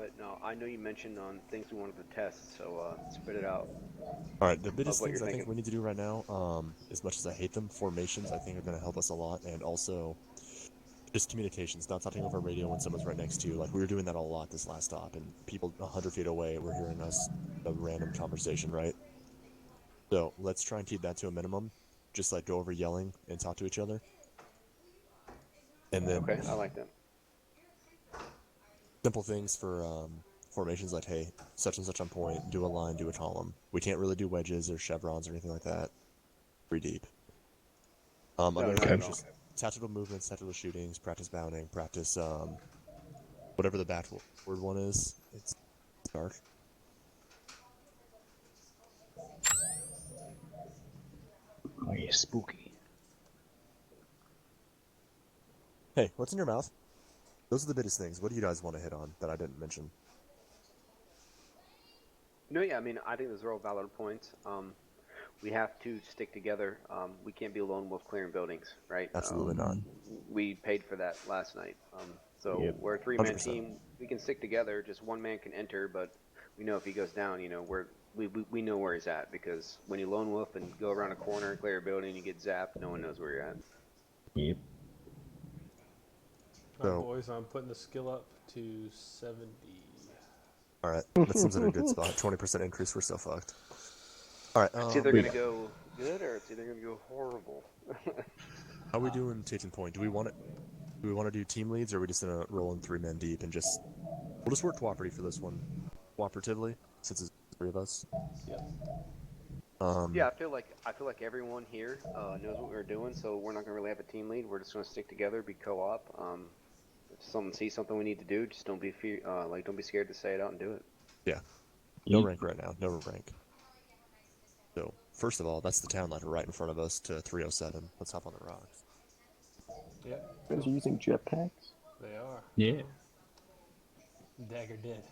but no, I know you mentioned on things we wanted to test, so spit it out All right, the of biggest what you're things I think thinking. we need to do right now, as much as I hate them, formations I think are going to help us a lot, and also just communications, not talking over radio when someone's right next to you. Like we were doing that a lot this last stop, and people 100 feet away were hearing us a random conversation, right? So let's try and keep that to a minimum. Just like go over yelling and talk to each other, and then Okay, I like that. simple things for formations like, hey, such and such on point, do a line, do a column. We can't really do wedges or chevrons or anything like that. Pretty deep. No, Another not thing at is all. just tactical movements, tactical shootings, practice bounding, practice whatever the backward one is. It's dark. Oh yeah, spooky. Hey, what's in your mouth? Those are the biggest things. What do you guys want to hit on that I didn't mention? No, yeah, I mean, I think those are all valid points. We have to stick together. We can't be a lone wolf clearing buildings, right? Absolutely not. We paid for that last night. So Yep. we're a three-man 100%. team. We can stick together. Just one man can enter, but we know if he goes down, we know where he's at because when you lone wolf and go around a corner, clear a building, you get zapped. No one knows where you're at. Yep. All right, So, boys, I'm putting the skill up to 70. all right, that seems in a good spot. 20% increase. We're so fucked. All right. It's either gonna go good or it's either gonna go horrible. How are we doing taking point? Do we want it? Do we want to do team leads, or are we just gonna roll in 3 men deep and we'll just work cooperatively for this one, cooperatively, since it's 3 of us. Yep. Yeah, I feel like everyone here knows what we're doing, so we're not gonna really have a team lead. We're just gonna stick together, be co-op. If someone sees something we need to do, just don't be don't be scared to say it out and do it. Yeah. No rank right now. No rank. So first of all, that's the town ladder right in front of us to 307. Let's hop on the rocks. Yep. You guys are using jetpacks? They are. Yeah. Dagger dead.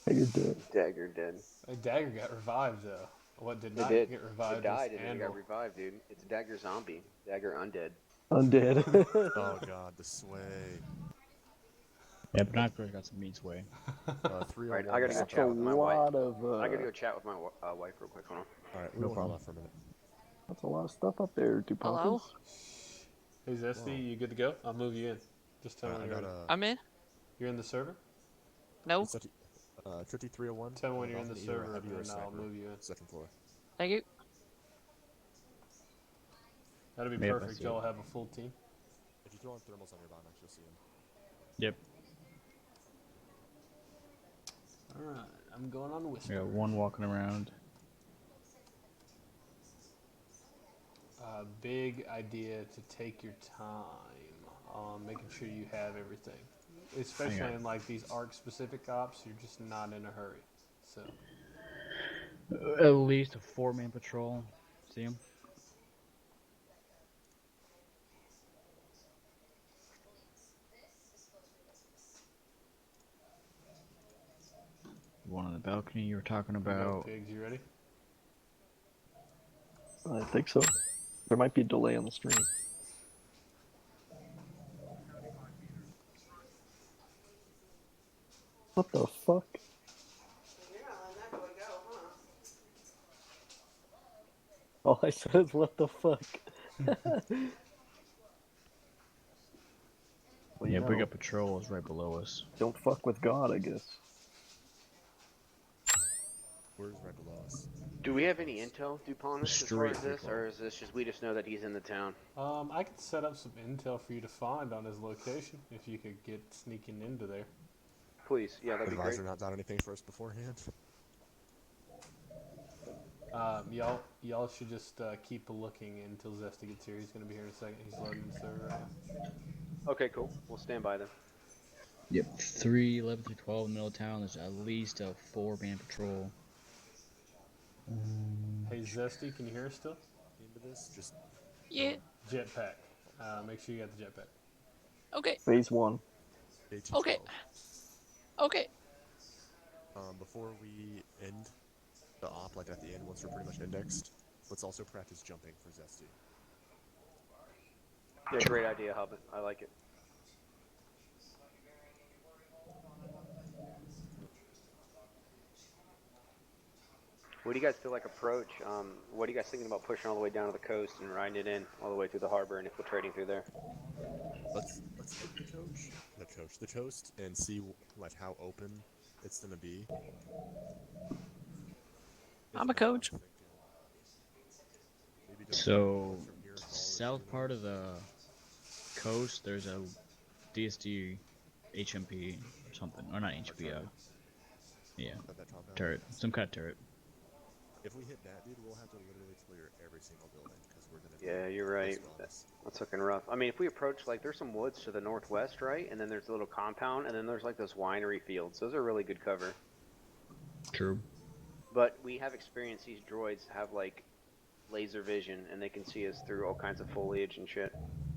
Hey, you're dead. Dagger dead. Dagger got revived though. What did They not did. get They revived was died and then they got Anvil. revived, dude. It's a Dagger zombie. Dagger undead. Undead. Oh god, the sway. Yeah, binoculars got some meat sway. 301. Right, I gotta go That's a chat with my wife. lot of. I gotta go chat with my wife real quick. Hold on. All right, No we'll hold problem. off for a minute. That's a lot of stuff up there, Hello? Duponters. Hey Zesty, Whoa. you good to go? I'll move you in. Just tell All me right, when I you're got ready. I'm in? You're in the server? No? 5301. Tell me when you're in the Either a server heavy or a and I'll sniper. move you in. Second floor. Thank you. That'd be Yep, I perfect. see Y'all it. have a full team. If you throw on thermals on your bottom, you'll see them. Yep. Alright, I'm going on We Whisper. got one walking around. Big idea to take your time on making sure you have everything. Especially Hang on. in like these arc specific ops, you're just not in a hurry. So At least a 4-man patrol. See him? One on the balcony you were talking go, about. pigs, you ready? I think so. There might be a delay on the stream. What the fuck? You're not letting that boy go, huh? All I said is, what the fuck? Well, Yeah, you Brig know, Up Patrol is right below us. don't fuck with God, I guess. Where's right below us? Do we have any intel, Dupont, as far as Straight this, or is this just we just know that he's in the town? I could set up some intel for you to find on his location if you could get sneaking into there. Please, yeah, that'd be great. Advisor not done anything for us beforehand. Y'all should just keep looking until Zesty gets here. He's gonna be here in a second. He's loading the server right now. Okay, cool. We'll stand by then. Yep. 311 through 12 in the middle of town. There's at least a 4-man patrol. Hey Zesty, can you hear us still? Into this, just Yeah. Jetpack. Make sure you got the jetpack. Okay. Phase 1. AT12. Okay. Okay. Before we end the op, like at the end, once we're pretty much indexed, let's also practice jumping for Zesty. Yeah, great idea, Hubbard. I like it. What do you guys feel like approach? What are you guys thinking about pushing all the way down to the coast and riding it in all the way through the harbor and infiltrating through there? Let's hit the coast, and see like how open it's gonna be. If I'm a not, I'm coach. thinking maybe go So, north from here, follow the south tree part line. of the coast, there's a DSD HMP or something. Or not Or HMP, turret yeah, at that compound. turret. Some kind of turret. If we hit that, dude, we'll have to literally clear every single building because we're gonna Yeah, be you're right. posted on us. That's looking rough. I mean, if we approach, like, there's some woods to the northwest, right? And then there's a little compound, and then there's like those winery fields. Those are really good cover. True. But we have experienced these droids have like laser vision, and they can see us through all kinds of foliage and shit.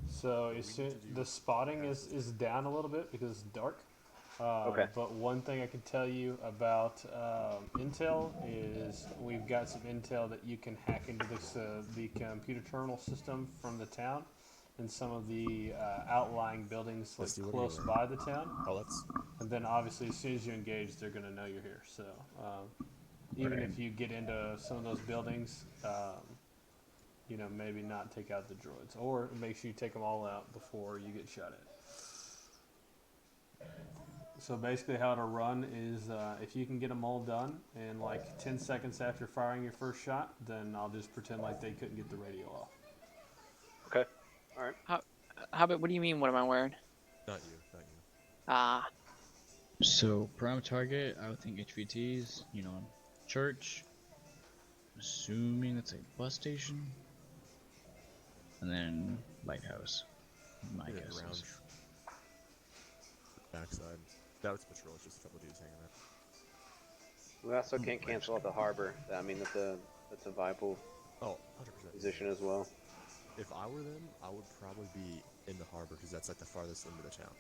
So What we need to do the spotting fast is down a little bit because it's dark. Okay. But one thing I can tell you about Intel is we've got some intel that you can hack into this the computer terminal system from the town and some of the outlying buildings like Let's do what close you by the town. Oh, let's. And then obviously as soon as you engage, they're going to know you're here. So even Right. if you get into some of those buildings, you know, maybe not take out the droids, or make sure you take them all out before you get shot at. So basically, how it'll run is if you can get them all done in like 10 seconds after firing your first shot, then I'll just pretend like they couldn't get the radio off. Okay. All right. How about, what do you mean, what am I wearing? Not you. Not you. Ah, So, prime target, I would think HVTs, you know, church, assuming it's a bus station, and then lighthouse. My Yeah, guess around is. backside. That was patrol. It's just a couple dudes hanging out. We also can't cancel out the harbor. I mean, that's a viable Oh, 100%. position as well. If I were them, I would probably be in the harbor because that's like the farthest end of the town.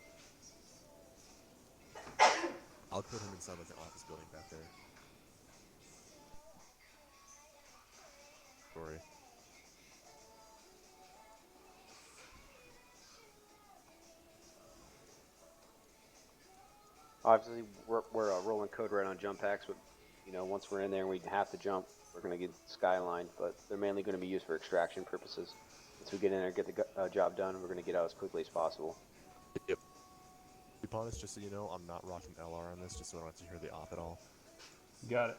I would put him inside like the office building back there. Sorry. Obviously, we're rolling code right on jump packs, but you know, once we're in there and we have to jump, we're going to get skylined. But they're mainly going to be used for extraction purposes. Once we get in there, get the job done, we're going to get out as quickly as possible. Yep. To be honest, just so you know, I'm not rocking LR on this, just so I don't have to hear the op at all. Got it.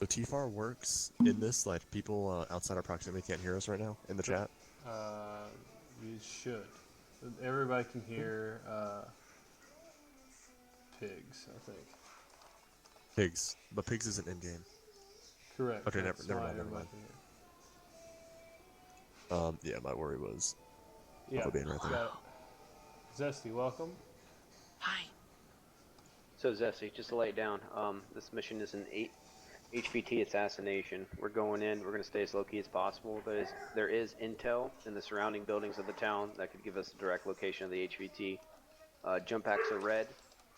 So TFAR works in this, like people outside our proximity can't hear us right now in the chat. You should. Everybody can hear pigs, I think. Pigs, but pigs isn't in game. Correct. Okay, That's never why mind. everybody can hear. Yeah, my worry was Yeah. being right there. Got it. Zesty, welcome. hi. So Zesty, just to lay it down, this mission is an HVT assassination. We're going in. We're going to stay as low key as possible. There is intel in the surrounding buildings of the town that could give us the direct location of the HVT. Jump packs are red.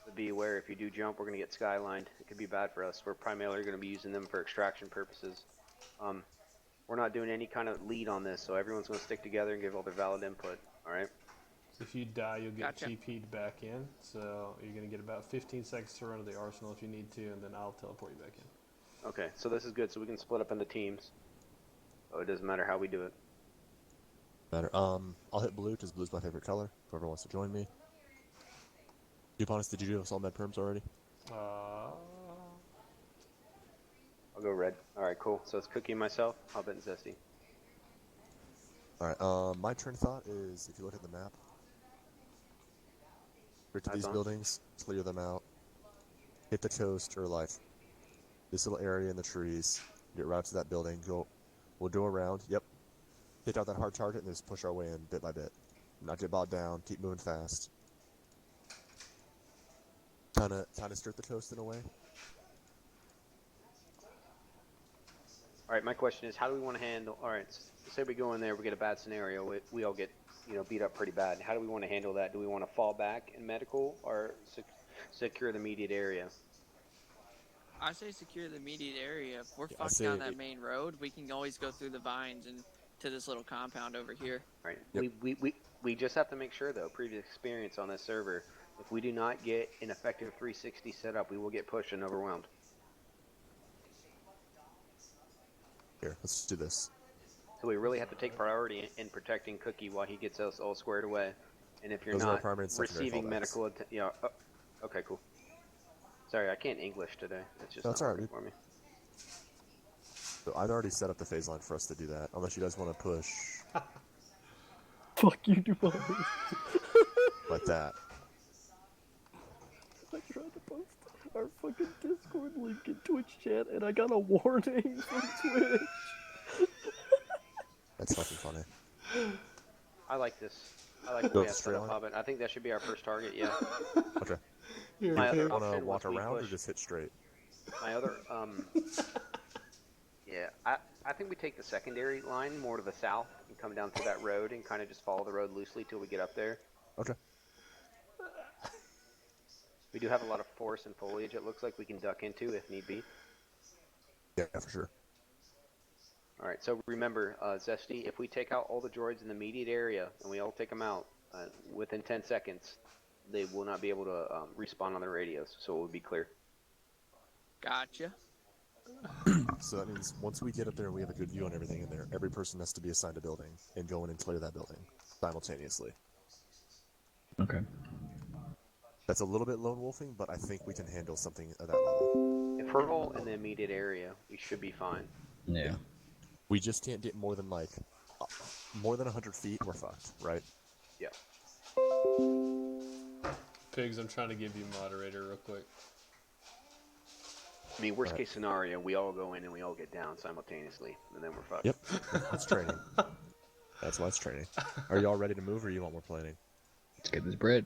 So be aware if you do jump, we're going to get skylined. It could be bad for us. We're primarily going to be using them for extraction purposes. We're not doing any kind of lead on this, so everyone's going to stick together and give all their valid input. All right. If you die, you'll get Gotcha. GP'd back in. So you're going to get about 15 seconds to run to the arsenal if you need to, and then I'll teleport you back in. Okay. So this is good. So we can split up into teams. So it doesn't matter how we do it. Better. I'll hit blue because blue's my favorite color. Whoever wants to join me. Duponis, did you do assault med perms already? Uh, I'll go red. All right. Cool. So it's Cookie and myself. I'll bet Zesty. Alright, my train of thought is, if you look at the map, get to Eyes these on. buildings, clear them out, hit the coast, or like, this little area in the trees, get right to that building, we'll go around, yep, hit out that hard target, and just push our way in bit by bit. Not get bogged down, keep moving fast. Kinda skirt the coast in a way. All right, my question is, how do we want to handle? All right, say we go in there, we get a bad scenario, we all get, you know, beat up pretty bad. How do we want to handle that? Do we want to fall back in medical or secure the immediate area? I say secure the immediate area. If we're Yeah, I fucked down say- that main road, we can always go through the vines and to this little compound over here. Right. Yep. We just have to make sure though, previous experience on this server, if we do not get an effective 360 set up, we will get pushed and overwhelmed. Here, let's do this. So we really have to take priority in protecting Cookie while he gets us all squared away. And if you're Those are our not primary and secondary receiving fallbacks. medical attention, yeah. Oh, okay, cool. Sorry, I can't English today. It's just That's not alright, working dude. for me. So I'd already set up the phase line for us to do that, unless you guys want to push Fuck you, Dubai. like that. I tried to post our fucking Discord link in Twitch chat, and I got a warning from Twitch. That's fucking funny. I like this. I like the Go way I set straight up on? Hobbit. I think that should be our first target, yeah. Okay. Here, My here. other Want to option walk once we around or push- just hit straight? My other, yeah, I think we take the secondary line more to the south and come down to that road and kind of just follow the road loosely till we get up there. Okay. We do have a lot of forest and foliage it looks like we can duck into if need be. Yeah, for sure. Alright, so remember, Zesty, if we take out all the droids in the immediate area and we all take them out within 10 seconds, they will not be able to respawn on their radios, so it will be clear. Gotcha. So that means once we get up there and we have a good view on everything in there, every person has to be assigned a building and go in and clear that building simultaneously. Okay. That's a little bit lone wolfing, but I think we can handle something at that level. If we're all in the immediate area, we should be fine. Yeah. We just can't get more than more than 100 feet and we're fucked, right? Yeah. Pigs, I'm trying to give you moderator real quick. I mean, worst Right. case scenario, we all go in and we all get down simultaneously, and then we're fucked. Yep. That's training. That's why it's training. Are you all ready to move or you want more planning? Let's get this bread.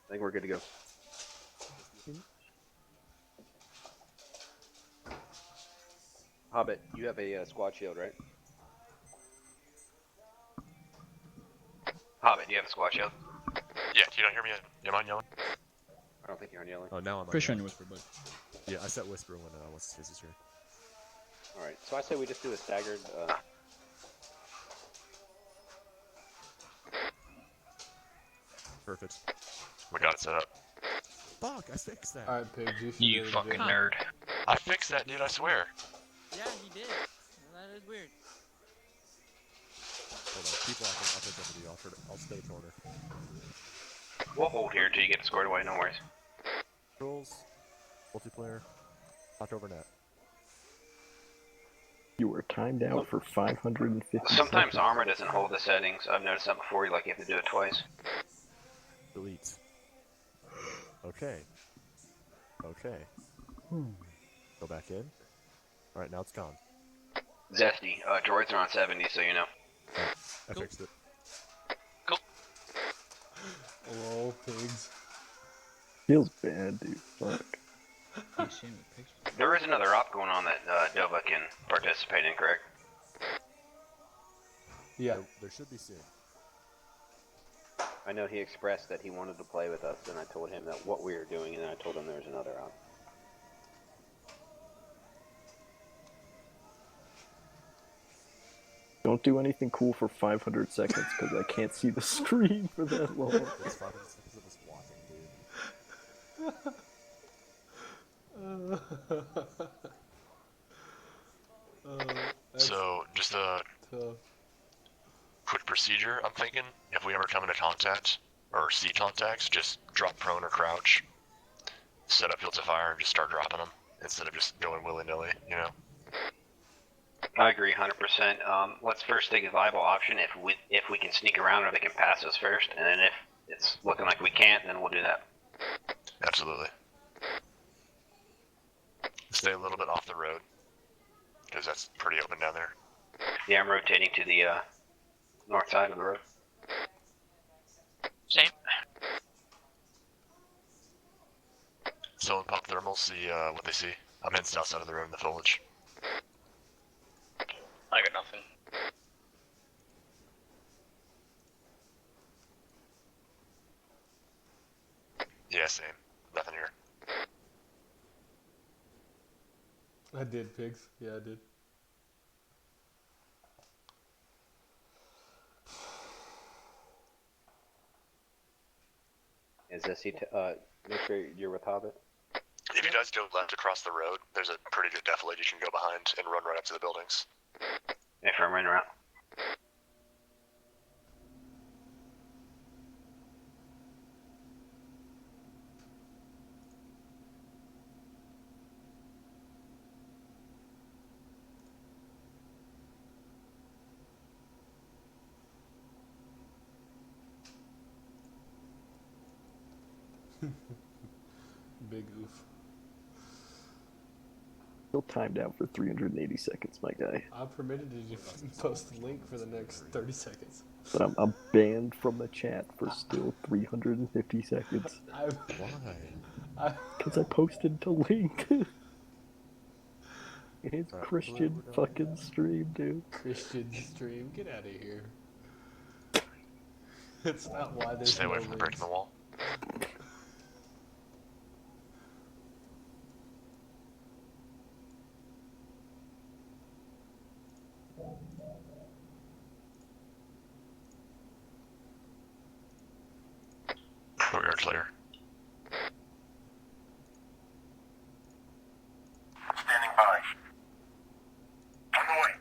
I think we're good to go. Hobbit, you have a squad shield, right? Hobbit, you have a squad shield? Yeah, you don't hear me yet? Am I yelling? I don't think you're on yelling. Oh, now I'm Pretty sure on your whisper, but Yeah, I set whisper when what's his is here. Alright, so I say we just do a staggered, Perfect. We got it set up. Fuck, I fixed that. Alright, Pigs, you should You be able to fucking do it. nerd. I fixed that, dude, I swear. Yeah, he did. That is weird. Hold on, keep walking. I'll take up with you. I'll stay corner. we'll hold here until you get squared away, no worries. Controls, multiplayer, knocked over net. You were timed out for 550 Sometimes seconds. Arma doesn't hold the settings. I've noticed that before, like you have to do it twice. Delete. Okay. Okay. Go back in. Alright, now it's gone. Zesty, droids are on 70, so you know. I fixed it. Lol, Pigs. Feels bad, dude. Fuck. you see me picture. There is another op going on that Dova can participate in, correct? Yeah. There should be soon. I know he expressed that he wanted to play with us, and I told him that what we were doing, and then I told him there's another op. Don't do anything cool for 500 seconds because I can't see the screen for that long. It's 5 minutes of us walking, dude. That's So, just a tough. quick procedure, I'm thinking. If we ever come into contact, or see contacts, just drop prone or crouch. Set up fields of fire and just start dropping them. Instead of just going willy-nilly, you know? I agree 100%. Let's first take a viable option if we can sneak around or they can pass us first, and then if it's looking like we can't, then we'll do that. Absolutely. Stay a little bit off the road. Because that's pretty open down there. Yeah, I'm rotating to the north side of the road. Same. Someone pop thermals, see what they see. I'm heading south side of the road in the foliage. I got nothing. Yeah, same. Nothing here. I did, Pigs. Yeah, I did. Is SC, make sure you're with Hobbit. If you guys go left across the road, there's a pretty good defilade you can go behind and run right up to the buildings. If I'm running around. Big oof. Still timed out for 380 seconds, my guy. I'm permitted to post the link for the next 30 seconds. But I'm banned from the chat for still 350 seconds. Why? Because I posted the link. It's Christian fucking stream, dude. Christian stream, get out of here. It's not why there's Stay no away from breaking the wall. We are clear. Standing by. On the way.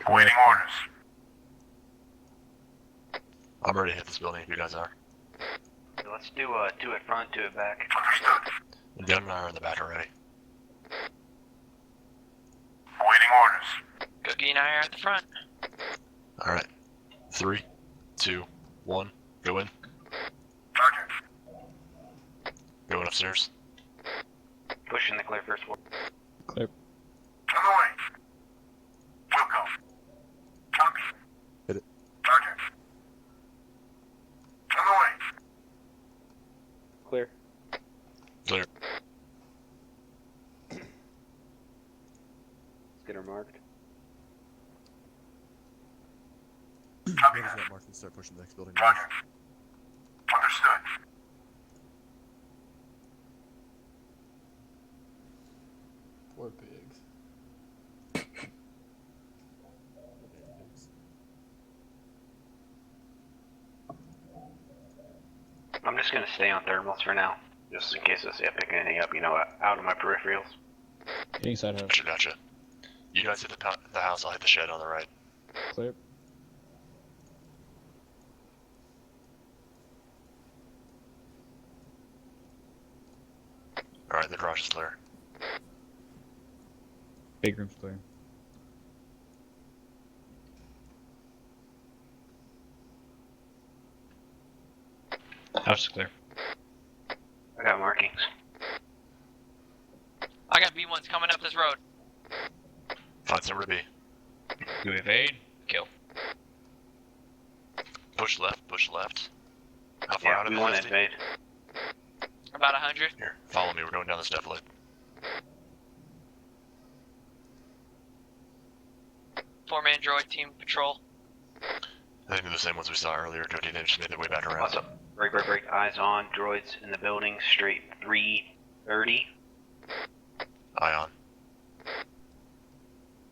Awaiting orders. I'm ready to hit this building if you guys are. Let's do two at front, two at back. Understood. Gun and I are in the back already. Awaiting orders. Cookie and I are at the front. Alright. 3, 2, 1, go in. Going upstairs. Pushing the clear first floor. Clear. On the way. We'll go. Copy. Hit it. Sergeant. On the way. Clear. Clear. Let's get her marked. Copy Where's that. that mark and start pushing the next building? Roger. Understood. Poor pigs. I'm just gonna stay on thermals for now, just in case I see I pick anything up, you know, out of my peripherals. Hitting side house. Gotcha. You guys hit the house, I'll hit the shed on the right. Clear. Alright, the garage is clear. Big room's clear. House is clear. I got markings. I got B1s coming up this road. Find somewhere to be. Do we evade? Kill. Push left. How far out of we the want house? to invade. About 100. Here, follow me, we're going down this defilade. 4-man droid team patrol. I think they're the same ones we saw earlier, Cody, they just made their way back around. What's up? Break. Eyes on. Droids in the building. Straight 330. Eye on.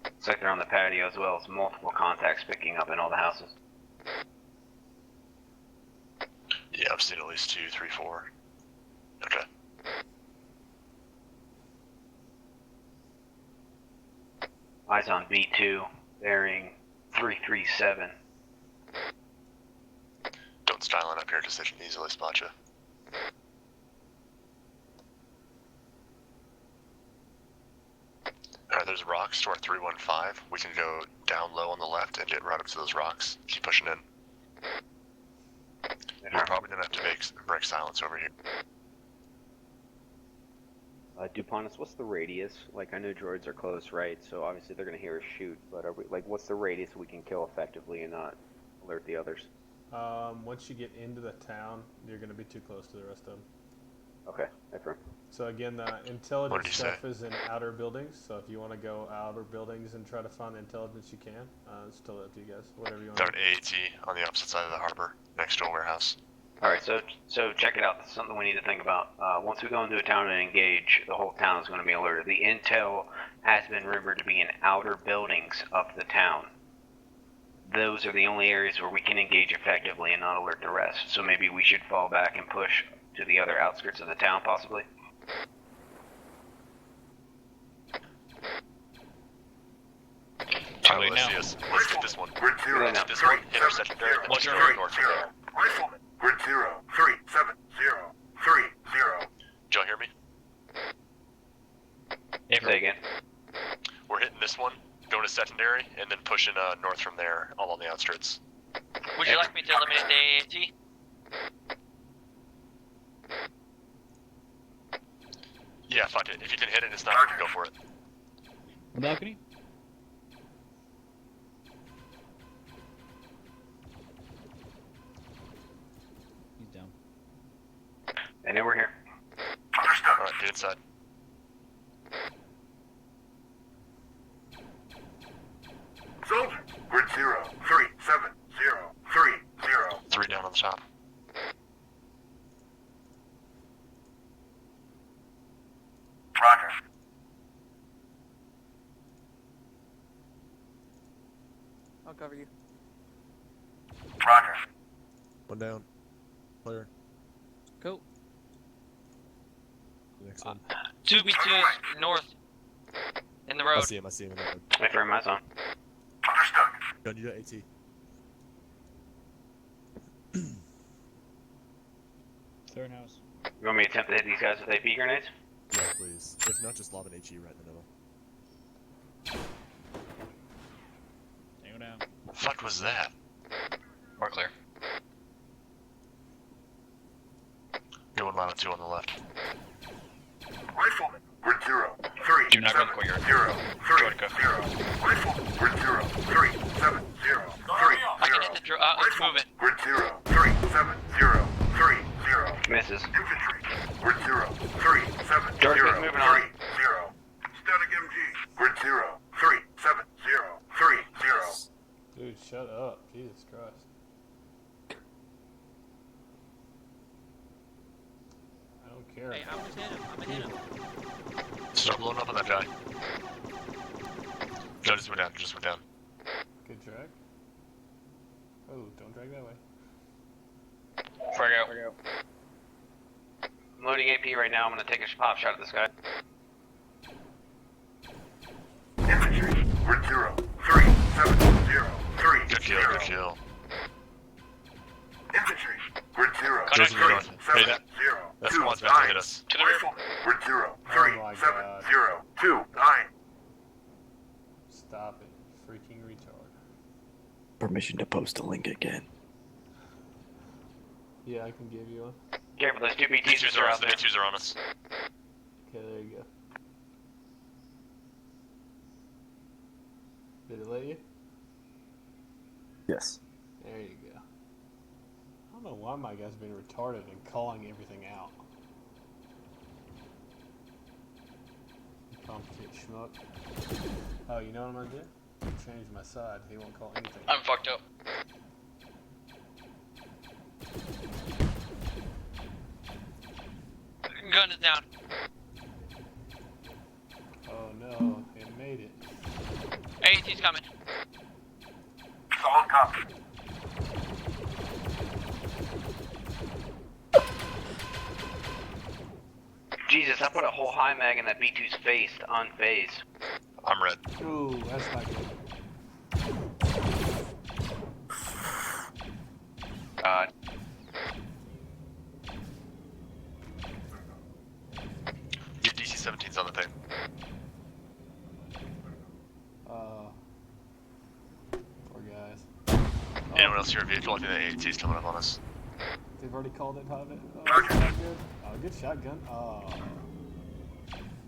Looks like they're on the patio as well as multiple contacts picking up in all the houses. Yeah, I've seen at least 2, 3, 4. Okay. Eyes on B2. Bearing 337. Don't style it up here because they can easily spot you. Alright, there's rocks to our 315. We can go down low on the left and get right up to those rocks. Keep pushing in. We're probably gonna have to break silence over here. Dupontis, what's the radius? Like, I know droids are close, right? So obviously they're gonna hear us shoot, but are we, like, what's the radius we can kill effectively and not alert the others? Once you get into the town, you're going to be too close to the rest of them. Okay, affirm. So again, the What intelligence did he stuff say? is in outer buildings. So if you want to go outer buildings and try to find the intelligence, you can. It's totally up to you guys. Whatever you want. Got an AAT on the opposite side of the harbor, next to a warehouse. All right, so check it out. This is something we need to think about. Once we go into a town and engage, the whole town is going to be alerted. The intel has been rumored to be in outer buildings of the town. Those are the only areas where we can engage effectively and not alert the rest. So maybe we should fall back and push to the other outskirts of the town, possibly. Too late now. Let's get this one. Grid 0, get this one, hit our secondary, and just go north from there. Rifleman, Grid 0, 37030. Did y'all hear me? Say again. We're hitting this one, going to secondary, and then pushing north from there, all on the outskirts. Would you like me to eliminate the AAT? Yeah, fuck it. If you can hit it, it's not going to go for it. The balcony? He's down. And then we're here. Understood. Alright, get inside. Soldier, Grid 0, 37030. 3 down on the top. Roger. I'll cover you. Roger. One down. Clear. Cool. Next one. 2B2 north. In the I road. see him. I see him. Wait for my zone. Understood. Gun, you got AT. Third house. You want me to attempt to hit these guys with AP grenades? Yeah, please. If not, just lob an HE right in the middle. Tango down. What the fuck was that? We're clear. Going line with 2 on the left. Rifleman, Grid 0, Do not go in the courtyard. 37030. Rifleman, Grid 0, 37030. I can hit the let's move it. Grid 0, 37030. Misses. Infantry, Grid 0, 37030. George, keep moving on. Static MG, Grid 0, 37030. Dude, shut up. Jesus Christ. I don't care. Hey, I was hit him. I'm gonna hit him. Start blowing up on that guy. No, just went down. Just went down. Good drag. Oh, don't drag that way. Frag out. I'm loading AP right now. I'm gonna take a pop shot at this guy. Infantry, Grid 0, 37030. Good kill, good kill. Infantry, Grid 0, Joe's in the north. Hey, that squad's about to hit us. To the rear. Rifleman, Grid 0, Oh my God. 37029. Stop it. Freaking retard. Permission to post a link again. Yeah, I can give you one. Careful, those two BTs B2s are are on us. out The there. B2s are on us. Okay, there you go. Did it let you? Yes. There you go. I don't know why my guy's being retarded and calling everything out. Competent schmuck. Oh, you know what I'm gonna do? Change my side. He won't call anything. I'm fucked up. Gun is down. Oh no, it made it. AAT's coming. Solid copy. Jesus, I put a whole high mag in that B2's face to unphase. I'm red. Ooh, that's not good. Get DC-17s on the thing. Poor guys. Anyone else hear a vehicle? I think the AAT's coming up on us. They've already called it, Hobbit. Oh, that's not good. Oh, good shotgun. Oh.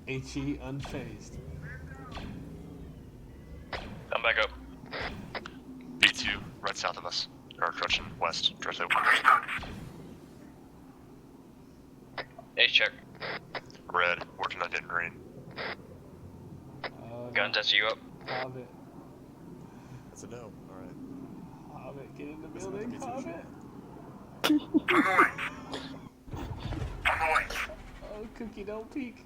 HE unfazed. I'm back up. B2, right south of us. Or direction west, directly. Ace check. Red, working on getting green. Guns, that's you up. Hobbit. That's a no. Alright. Hobbit, get in the There's another building, B2 Hobbit. shot. On the way. On the way. Oh, Cookie, don't peek.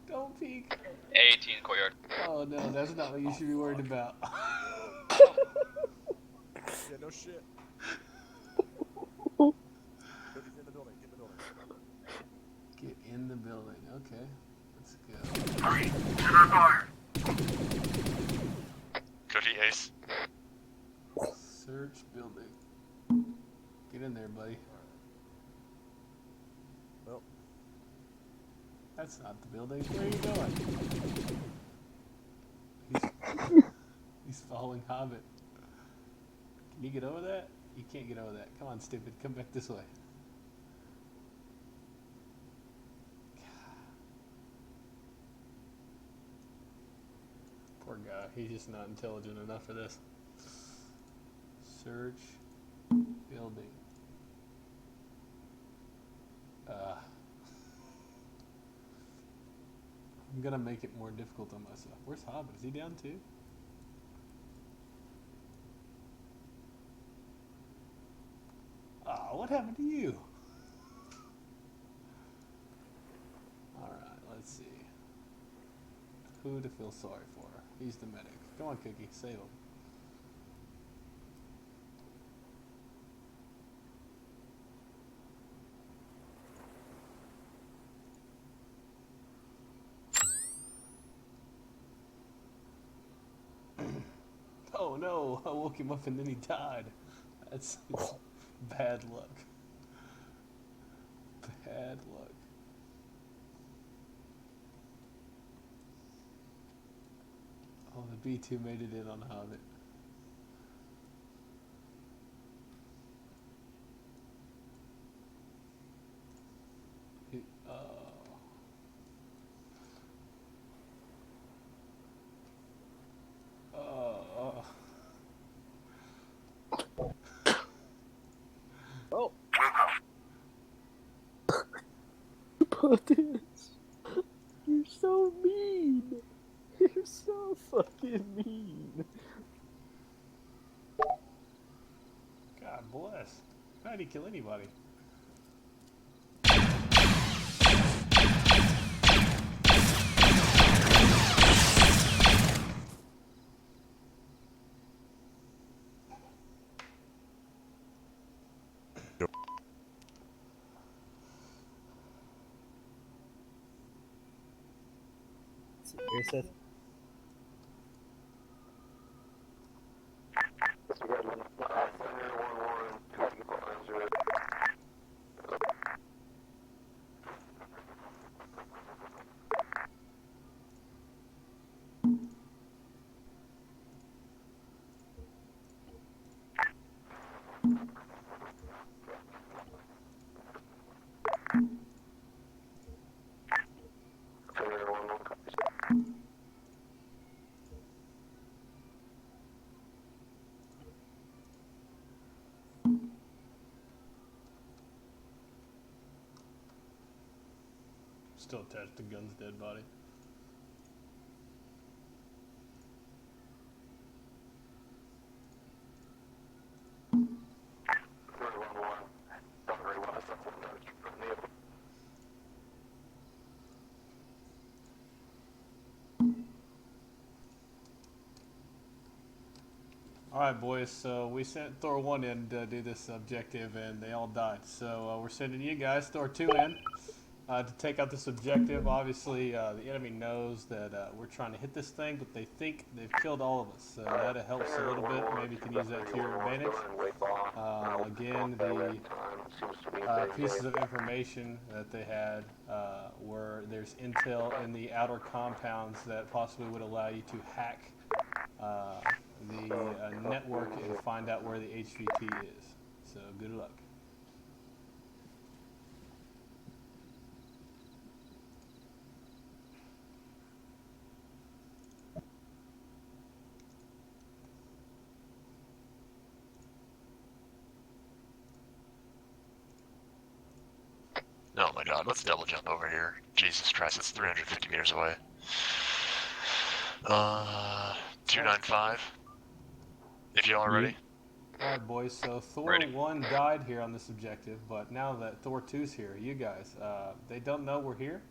Don't peek. A18 courtyard. Oh no, that's not what you should be worried about. Yeah, no shit. Cookie's in the building. Get in the building. Get in the building. Okay, let's go. Hurry. Get on fire. Cookie Ace. Search building. Get in there, buddy. Well, That's not the building. Where are you going? He's following Hobbit. Can you get over that? You can't get over that. Come on, stupid. Come back this way. Poor guy. He's just not intelligent enough for this. Search building. I'm gonna make it more difficult on myself. Where's Hobbit? Is he down too? Ah, what happened to you? Alright, let's see. Who to feel sorry for? He's the medic. Come on, Cookie, save him. Oh no, I woke him up and then he died. That's bad luck. Bad luck. Oh, the B2 made it in on Hobbit. Oh. Puddins, you're so mean. You're so fucking mean. God bless. How did he kill anybody? Here, Seth. Still attached to Gun's dead body. Alright boys, so we sent Thor 1 in to do this objective and they all died. So we're sending you guys Thor 2 in to take out this objective. Obviously the enemy knows that we're trying to hit this thing, but they think they've killed all of us. So that helps a little bit. Maybe you can use that to your advantage. Again, the pieces of information that they had were there's intel in the outer compounds that possibly would allow you to hack the network and find out where the HVT is. So good luck. Oh my god, let's double jump over here. Jesus Christ, it's 350 meters away. 295. If y'all are ready. Alright, boys, so Thor Ready. 1 died here on this objective, but now that Thor 2's here, you guys, they don't know we're here.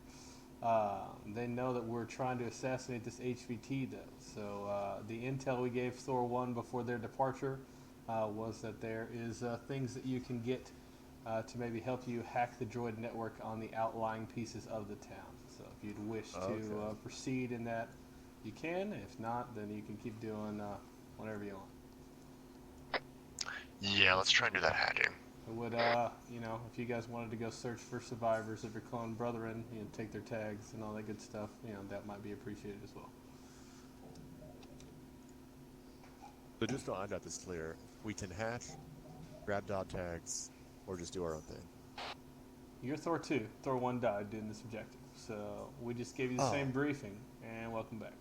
They know that we're trying to assassinate this HVT, though. So the intel we gave Thor 1 before their departure was that there is things that you can get to maybe help you hack the droid network on the outlying pieces of the town. So if you'd wish to proceed in that, you can. If not, then you can keep doing whatever you want. Yeah, let's try and do that hacking. It would, you know, if you guys wanted to go search for survivors of your clone brethren, you know, take their tags and all that good stuff, you know, that might be appreciated as well. So just so I got this clear, we can hack, grab dot tags, or just do our own thing. You're Thor 2. Thor 1 died doing this objective. So we just gave you the same briefing, and welcome back.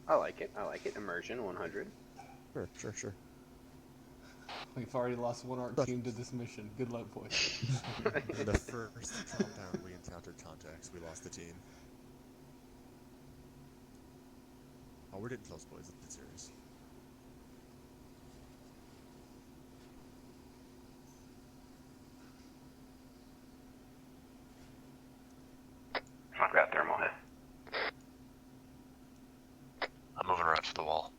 I like it. I like it. Immersion 100. Sure. We've already lost one ARC team to this mission. Good luck, boys. The first compound we encountered contacts, we lost the team. Oh, we're getting close, boys. Let's get serious. I've got thermal hit. I'm moving right to the wall.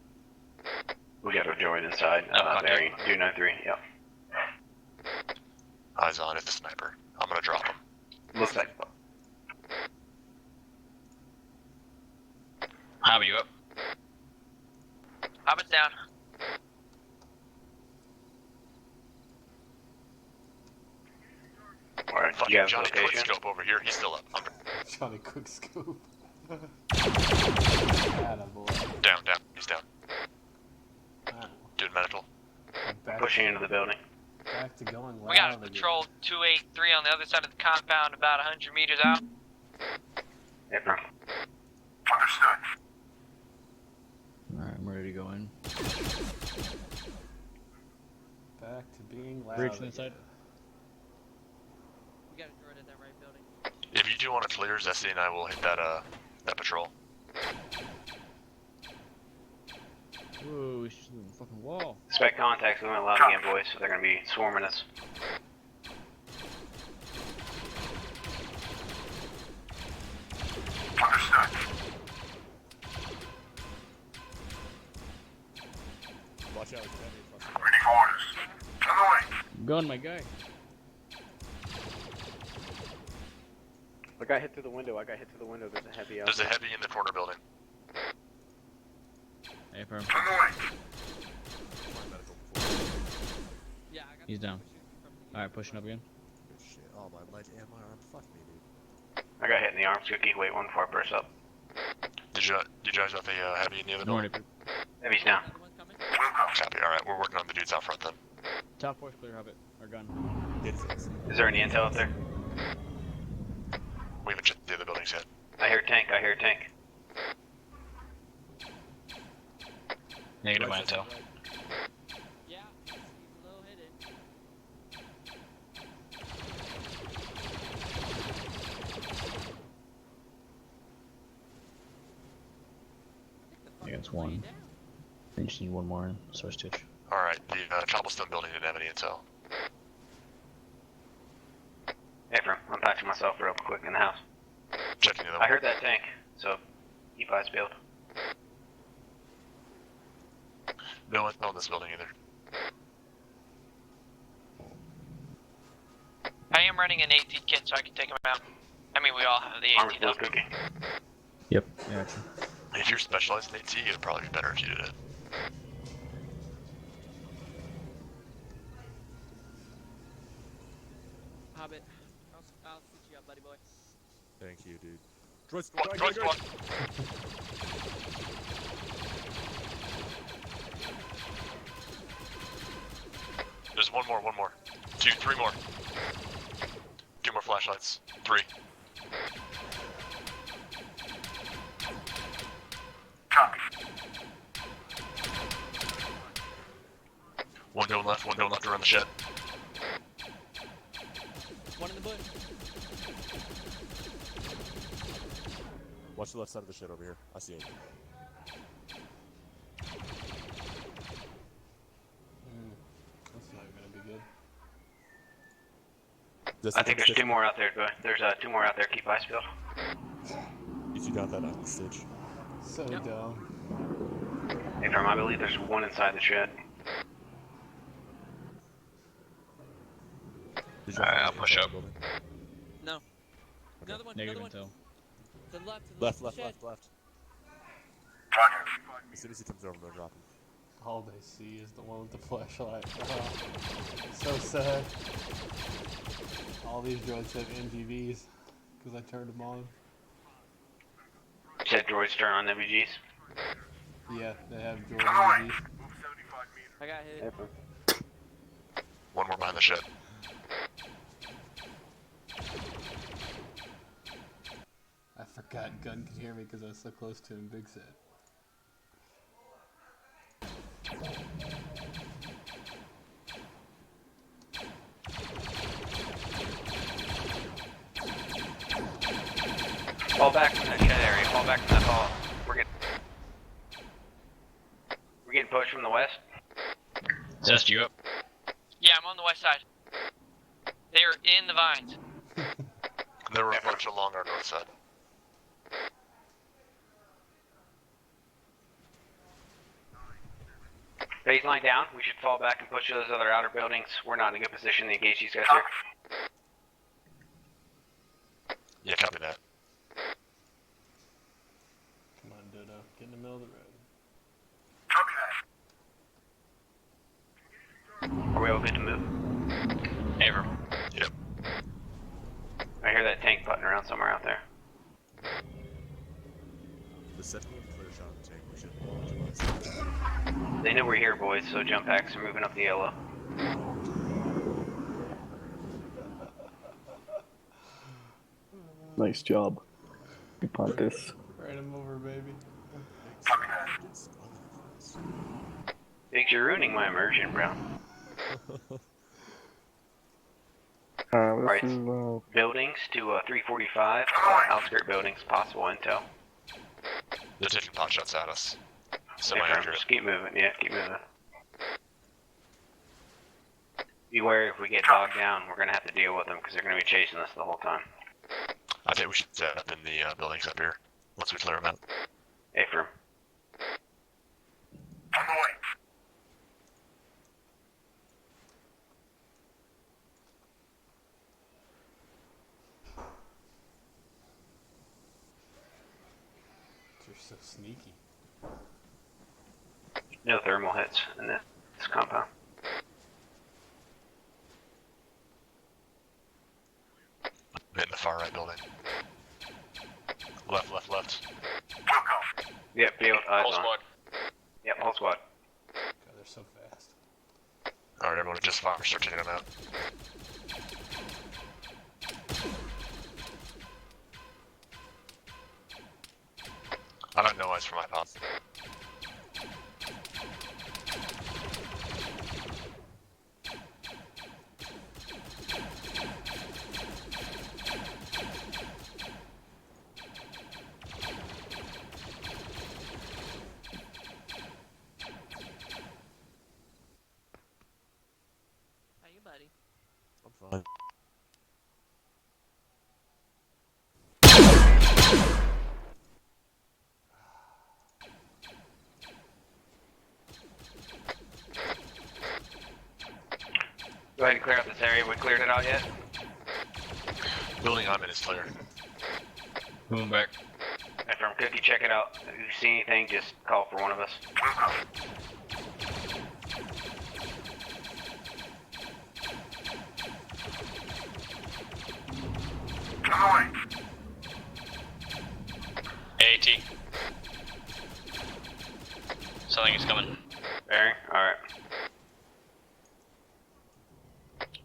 We got a droid inside. Bearing 293. Yep. Eyes on it, the sniper. I'm gonna drop him. Looks like. Hobby, you up? Hobbit's down. Alright, Fucking you have Johnny location? Quickscope over here, he's still up. Johnny Quickscope. Attaboy. Down, he's down. Alright, Doing medical. Pushing into the building. back to going loud We got a again. patrol 283 on the other side of the compound, about 100 meters out. Yep, bro. Understood. Alright, I'm ready to go in. Back to being loud Breach again. inside. We got a droid in that right building. If you do want to clear, Zesty and I will hit that patrol. Whoa, he's shooting the fucking wall. Expect contacts. We went loud again, boys. So they're gonna be swarming us. Understood. Watch out, it's heavy across the Ready for orders. On the way. I'm going, my guy. I got hit through the window. There's a heavy out. There's a heavy in the corner building. Hey, perm. On the way. Yeah, I got He's down. shooting from the- Alright, pushing up again. Good shit. Oh, my leg and my arm. Fuck me, dude. I got hit in the arm. Suki, wait one before I burst up. Did you guys have a heavy in the other Don't building? worry. Heavy's down. Another one coming? Copy, alright, we're working on the dudes out front then. Top force clear, Hobbit. Or gun. Get fixed. Is there any intel up there? We haven't checked the other buildings yet. I hear tank. Negative Right, intel. right. Yeah, he's a little hidden. Yeah, it's one. I just need one more in. Source stitch. Alright, the cobblestone building didn't have any intel. Hey, bro. I'm patching myself real quick in the house. Checking the other I one. heard that tank. So keep eyes peeled. No intel in this building either. I am running an AT kit so I can take him out. I mean, we all have the Armor AT full though. cookie. Yep. Yeah, actually. If you're specialized in AT, it'd probably be better if you did it. Hobbit. I'll stitch you up, buddy boy. Thank you, dude. Droid Droid squad! There's one more. 2, 3 more. 2 more flashlights. 3. Copy. One going left around the shed. One in the bush. Watch the left side of the shed over here. I see it. good. I think there's 2 more out there, but there's 2 more out there. Keep eyes peeled. If you got that on the stage. So Yep. dumb. Hey, Norm, I believe there's 1 inside the shed. Did you I'll push inside up. the building? No. Okay. Another one. Negative Another one. intel. To the left. To the left. Left, of the left, shed. left, left. As soon as he comes over, I'm gonna drop him. All they see is the one with the flashlight. So sad. All these droids have MGVs because I turned them on. You said droids turn on MVGs? Yeah, they have droid MGVs. I got hit. Hey, bro. 1 more behind the shed. I forgot Gun could hear me because I was so close to him. Big said. Fall back from that shed area. Fall back from that hall. We're getting pushed from the west. Zest you up? Yeah, I'm on the west side. They're in the vines. There were a bunch along our north side. Phase line down. We should fall back and push those other outer buildings. We're not in a good position to engage these guys here. Yeah, copy that. Come on, Dodo. Get in the middle of the road. Are we all good to move? Abram. Yep. I hear that tank putting around somewhere out there. The second one clear shot of the tank, we should optimize. They know we're here, boys, so jump packs are moving up the yellow. Nice job. You punt this. Right him over, baby. Biggs, you're ruining my immersion, bro. This Right. is, Buildings to 345, outskirt buildings, possible intel. They're taking pot shots at us. Just Semi-accurate. keep moving, yeah, keep moving. Beware if we get bogged down, we're gonna have to deal with them because they're gonna be chasing us the whole time. I think we should set up in the buildings up here once we clear them out. Affirm. On the way. You're so sneaky. No thermal hits in this compound. Hitting the far right building. Left, left, left. Yep, field, eyes Whole on. squad. Yep, whole squad. God, they're so fast. Alright, everyone just fire, start taking them out. I got no eyes for my pop. How you, buddy? I'm fine. Go ahead and clear out this area. We cleared it out yet? Building I'm in is clear. Moving back. Affirm. Cookie, check it out. If you see anything, just call for one of us. AAT. Something is coming. Bearing? Alright.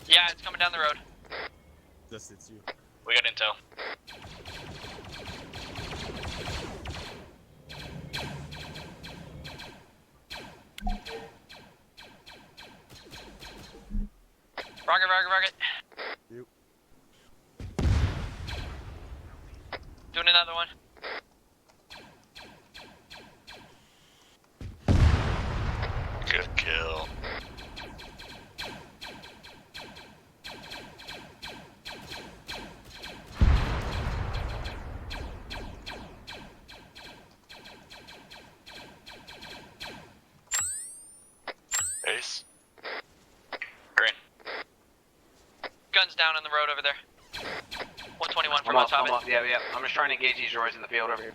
Yeah, it's coming down the road. That's it's you. We got intel. Rocket, rocket, rocket. You. Doing another one. Good kill. drones down in the road over there. 121 from I'm on up, top I'm of up. Yeah, yeah. I'm just trying to engage these droids in the field over here.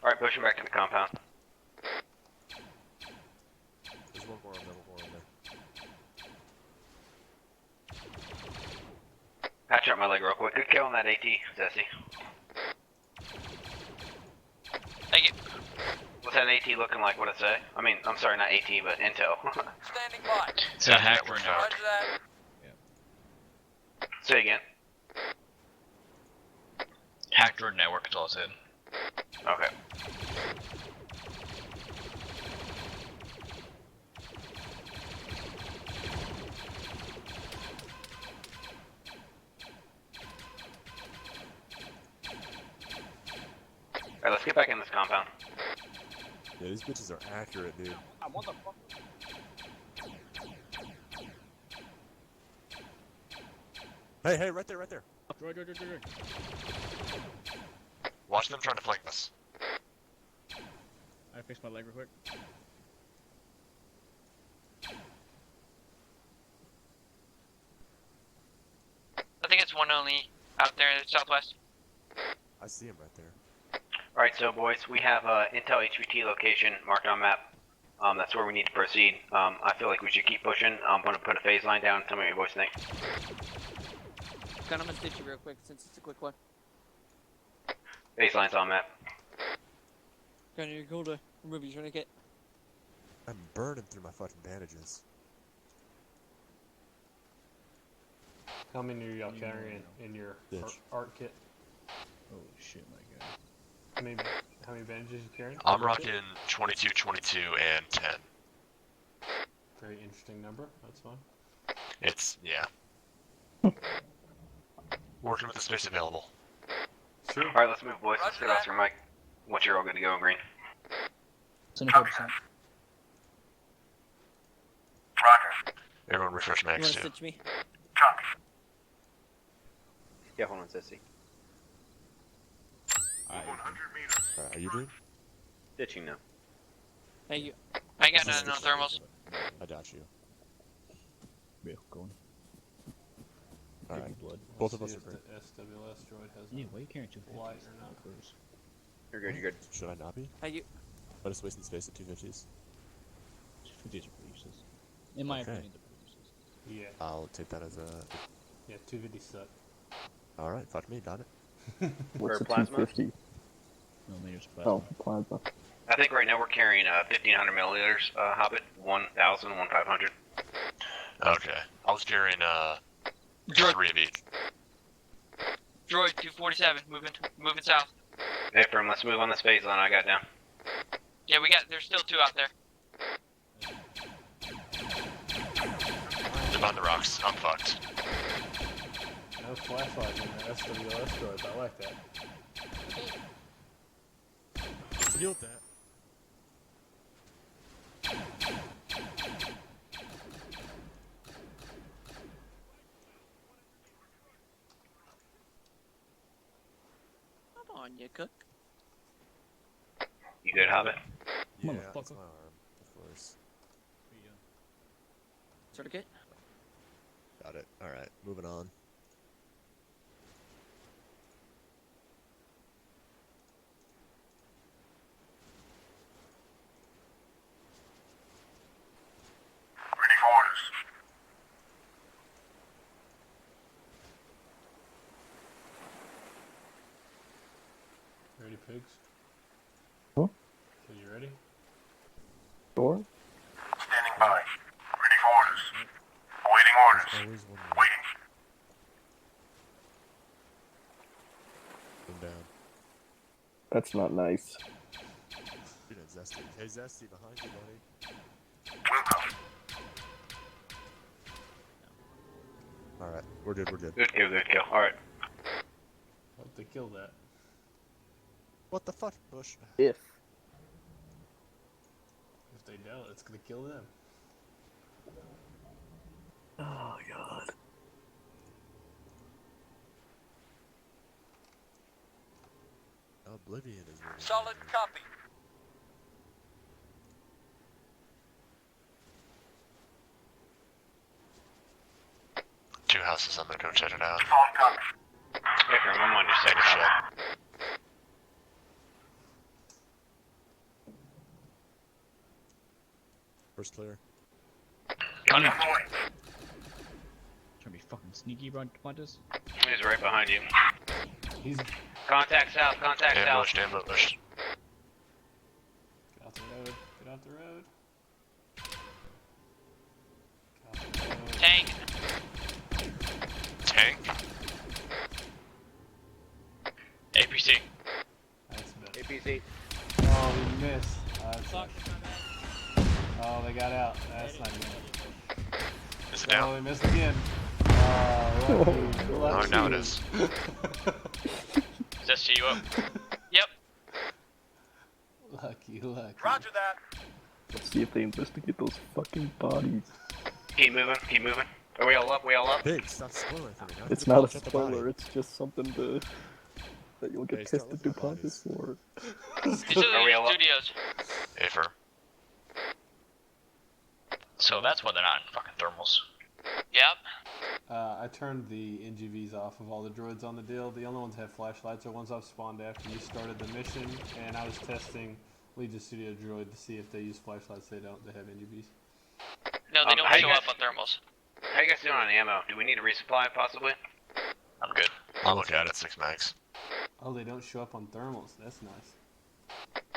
Alright, pushing back to the compound. There's one more on there, one more on there. Patch up my leg real quick. Good kill on that AT, Zesty. Thank you. What's that AT looking like? What'd it say? I mean, I'm sorry, not AT, but Intel. Standing by. It's a hack drone network. Roger that. Say again. Hack drone network is all it said. Okay. Alright, let's get back in this compound. Yeah, these bitches are accurate, dude. Hey, hey, right there, right there. Watch them trying to flank us. I fixed my leg real quick. I think it's one only out there in the southwest. I see him right there. Alright, so boys, we have Intel HVT location marked on map. That's where we need to proceed. I feel like we should keep pushing. I'm going to put a phase line down. Tell me what your boys think. I'm gonna stitch you real quick since it's a quick one. Phase line's on map. Gunner, you're cool to remove your tourniquet. I'm burning through my fucking bandages. How many are y'all carrying in your Bitch. art kit? Oh shit, my god. How many bandages you carrying? I'm rocking 22, 22, and 10. Very interesting number. That's fine. It's, yeah. Working with the space available. Sure. Alright, let's move, boys. Let's get Oscar Mike. Once you're all good to go, Green. 74%. Roger. Everyone refresh You wanna mags too. stitch me? Copy. Yeah, hold on, Sissy. 100 meters. Alright, are you Green? Ditching now. Thank you. I ain't got no thermals. I got you. Yeah, going. Alright, Blood. both of Let's us see are if Green. the SWS droid has Yeah, why are you carrying 250s? light or not. You're good, you're good. Should I not be? Thank you. I'm just wasting space at 250s. 250s are pretty useless. In my Okay. opinion, they're pretty useless. Yeah. I'll take that as a... Yeah, 250 suck. Alright, fuck me, got it. What's For a plasma? 250? Millimeters plasma. Oh, plasma. I think right now we're carrying 1500 milliliters, Hobbit, 1000, 1500. Okay. I was carrying, Droid. 3 of each. Droid 247, moving south. Hey, Firm, let's move on this phase line I got down. Yeah, there's still 2 out there. They're behind the rocks. I'm fucked. No flashlight in the SWS droids. I like that. Yield that. Come on, you cook. You good, Hobbit? Yeah, Motherfucker. that's my arm, of course. Tourniquet? Got it. Alright, moving on. Ready for orders. Ready, pigs? Huh? So you ready? Sure. Standing by. Ready for orders. Awaiting orders. Always one more. Waiting. One down. That's not nice. Dude, it's Zesty. Hey, Zesty, behind you, buddy. Welcome. Alright, we're good, we're good. Good kill, good kill. Alright. Hope they kill that. What the fuck, Bush? If. If they don't, it's gonna kill them. Oh god. Oblivion is moving. Solid copy. Two houses, I'm gonna go check it out. Solid copy. Hey, Grim, I'm on your Take second a shot. shot. First clear. Gunning. Trying to be fucking sneaky, Pontus. He's right behind you. He's Contact south, contact south. Ambushed, ambushed. get out the road. Get out the road. Get out the road. Tank. Tank? APC. That's better. APC. Oh, he missed. That sucks. Oh, they got out. That's not good. Is it Oh, down? they missed again. Oh, lucky. Oh, Lucky. now it is. Does that see you up? Yep. Lucky, lucky. Roger that. Let's see if they investigate those fucking bodies. Keep moving, keep moving. Are we all up? We all up? Big, stop spoiling for me. Now It's people not a check the body. spoiler, it's just something that you'll get Hey, start tested looking through at bodies. Pontus for. These are Are we the all up? studios. Afer. So that's why they're not in fucking thermals. Yep. I turned the NGVs off of all the droids on the deal. The only ones that have flashlights are ones I've spawned after you started the mission, and I was testing Legion Studio droid to see if they use flashlights. They don't. They have NGVs. No, they don't how you show guys- up on thermals. How you guys doing on ammo? Do we need to resupply possibly? I'm good. I'm looking at it, 6 mags. Oh, they don't show up on thermals. That's nice.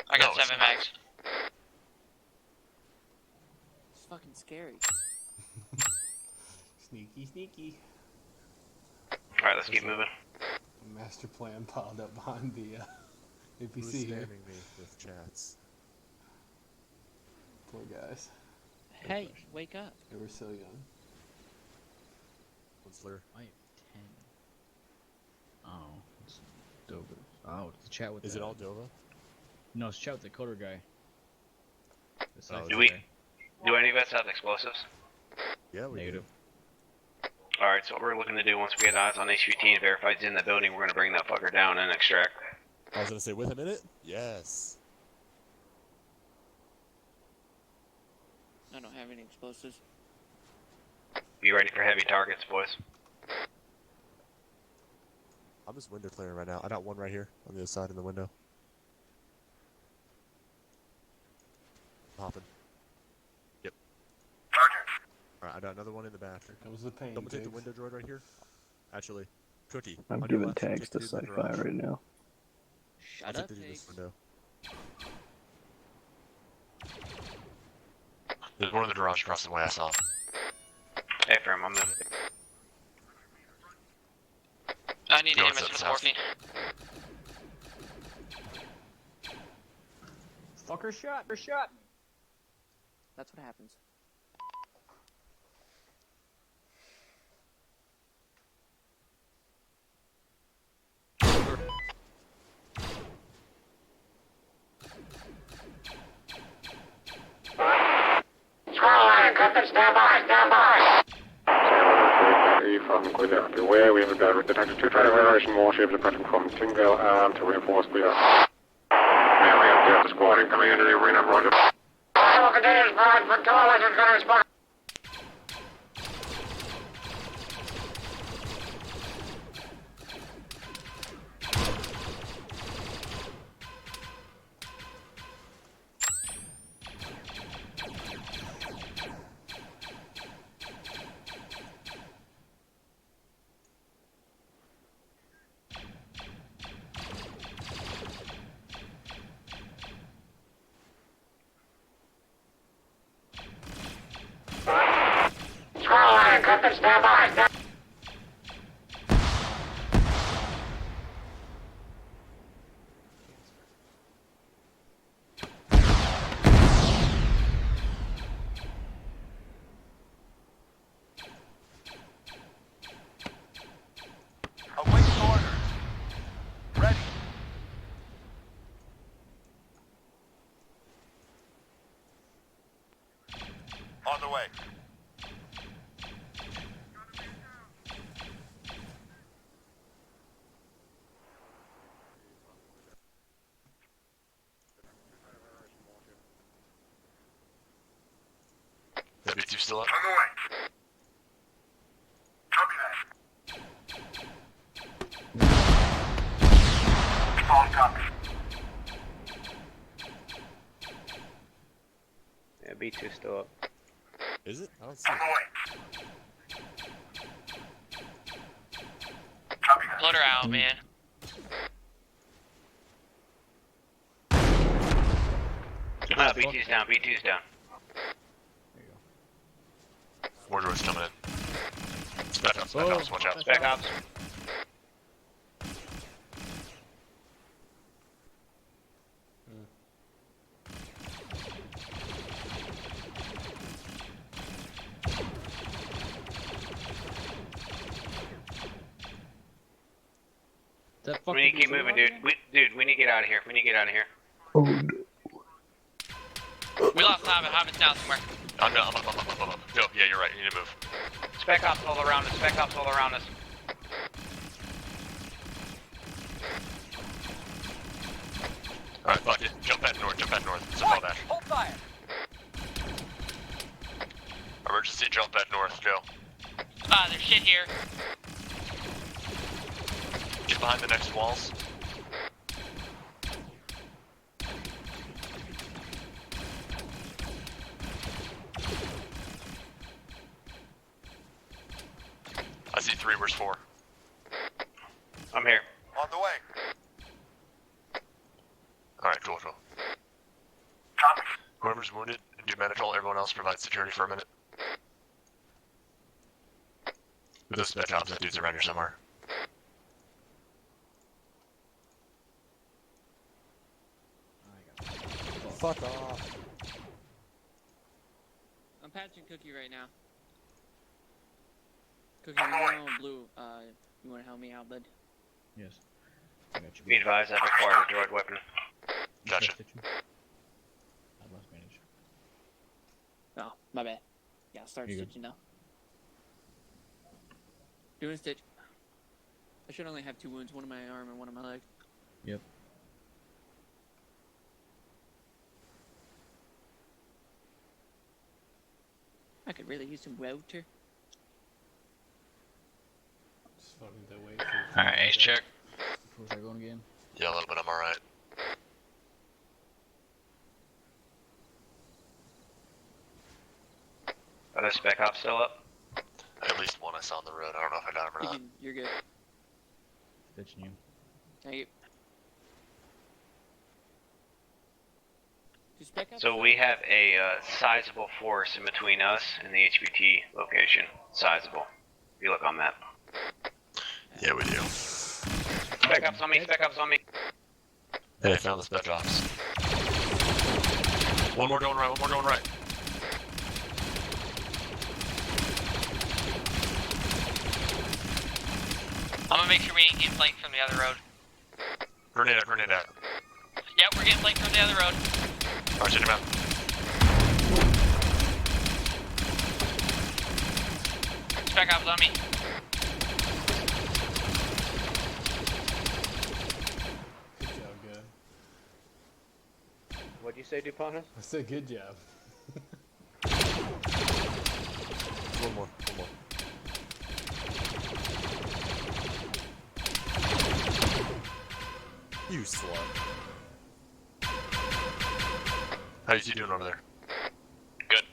I got No, it's 7 not. mags. It's fucking scary. Sneaky, sneaky. Alright, let's keep moving. Master plan piled up behind the Who's APC here. spamming me with chats? Poor guys. Hey, wake up. They were so young. One's clear. I have 10. Oh, it's Dover. Oh, it's the chat with Is the... it all Dova? No, it's chat with the coder guy. The Oh, Do we- guy. Do any of us have explosives? Yeah, we Negative. Alright, so what we're looking to do once we get eyes on HVT and verify it's in the building, we're gonna bring that fucker down and extract. do. I was gonna say with him in it? Yes. I don't have any explosives. Be ready for heavy targets, boys. I'm just window clearing right now. I got one right here on the other side in the window. Hopping. Yep. Alright, I got another one in the back. Here comes the pain. Someone take the Jigs. window droid right here. Actually, Cookie. I'm on your giving left, tags take to the dude in the sci-fi garage. right now. I'll Shut take up, the dude in this Pigs. window. There's one in the garage across the way I saw. Hey, firm, I'm moving. I need No, to it's MS up for the south. morphine. Fucker shot! That's what happens. Skyline, Captain, stand by, stand by! From Quinnipiac, beware, we have detected 2 Federation warships approaching from Tingle to reinforce clear. Man, we have Delta Squad incoming into the arena, roger. All continues, for coalition's gonna respond. Skyline, Captain, stand by, stand Awaiting orders. Ready. On the way. still up? On the way. Copy that. All copy. Yeah, B2's still up. Is it? I don't see On it. the way. Copy that. Float her out, man. B2's down, B2's down. There you go. Wardrobe's coming in. Spec ops, watch out. Spec ops. That We need to keep moving, dude. We need to get out of here. We need to get out of here. Oh no. We lost Hobbit. Hobbit's down somewhere. I'm up. Go. Yeah, you're right. You need to move. Spec ops all around us. Spec ops all around us. Alright, fuck it. Jump back north. It's a fallback. Hold fire. Emergency jump back north. Go. There's shit here. Get behind the next walls. I see 3, where's 4? I'm here. On the way. Alright, cool. Copy. Whoever's wounded, do medical, everyone else provide security for a minute. With those spec ops, that dude's around here somewhere. Fuck off. I'm patching Cookie right now. Cookie, you blue. You want to help me out, bud? Yes. I got you. Be advised, I've acquired a droid weapon. Gotcha. I lost manage. Oh, my bad. Yeah, I'll start You good? stitching now. Doing a stitch. I should only have 2 wounds, one in my arm and one in my leg. Yep. I could really use some water. Just fucking the way for Alright, ace check. Where's that going again? Yeah, a little bit, I'm alright. Are the spec ops still up? At least one I saw on the road. I don't know if I got him or not. You're good. Stitching you. Thank you. Do spec ops So we have a sizable force in between us and the HVT location. Sizable. If you look on map. Yeah, we do. Spec ops on me, spec ops on me. Hey, I found the spec ops. One more going right. I'm gonna make sure we ain't getting flanked from the other road. Grenade out. Yep, we're getting flanked from the other road. Alright, check him out. Spec ops on me. Good job, guy. What'd you say, Dupontis? I said good job. One more. You slut. How you doing over there? Good.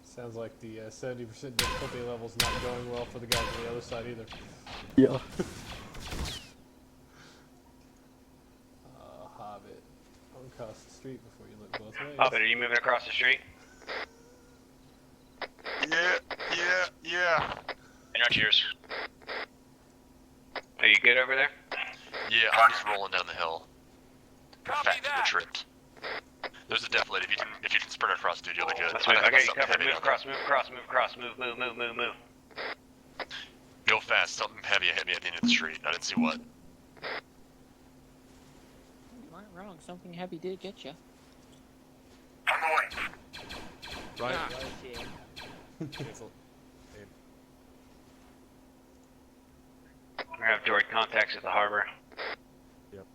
Sounds like the 70% difficulty level's not going well for the guys on the other side either. Yeah. Hobbit. Don't cross the street before you look both ways. Hobbit, are you moving across the street? Yeah. And our cheers. Are you good over there? Yeah, I'm just rolling down the hill. Copy Back to the that. tripped. There's a def late. If you can sprint across, dude, you'll be good. Let's move. I got you Something covered. heavy Move on across, move across. Move. there. Go fast. Something heavy hit me at the end of the street. I didn't see what. You aren't wrong. Something heavy did get you. On the way. Right. Ah, shit. Cancel. We have droid contacts at the harbor. Yep.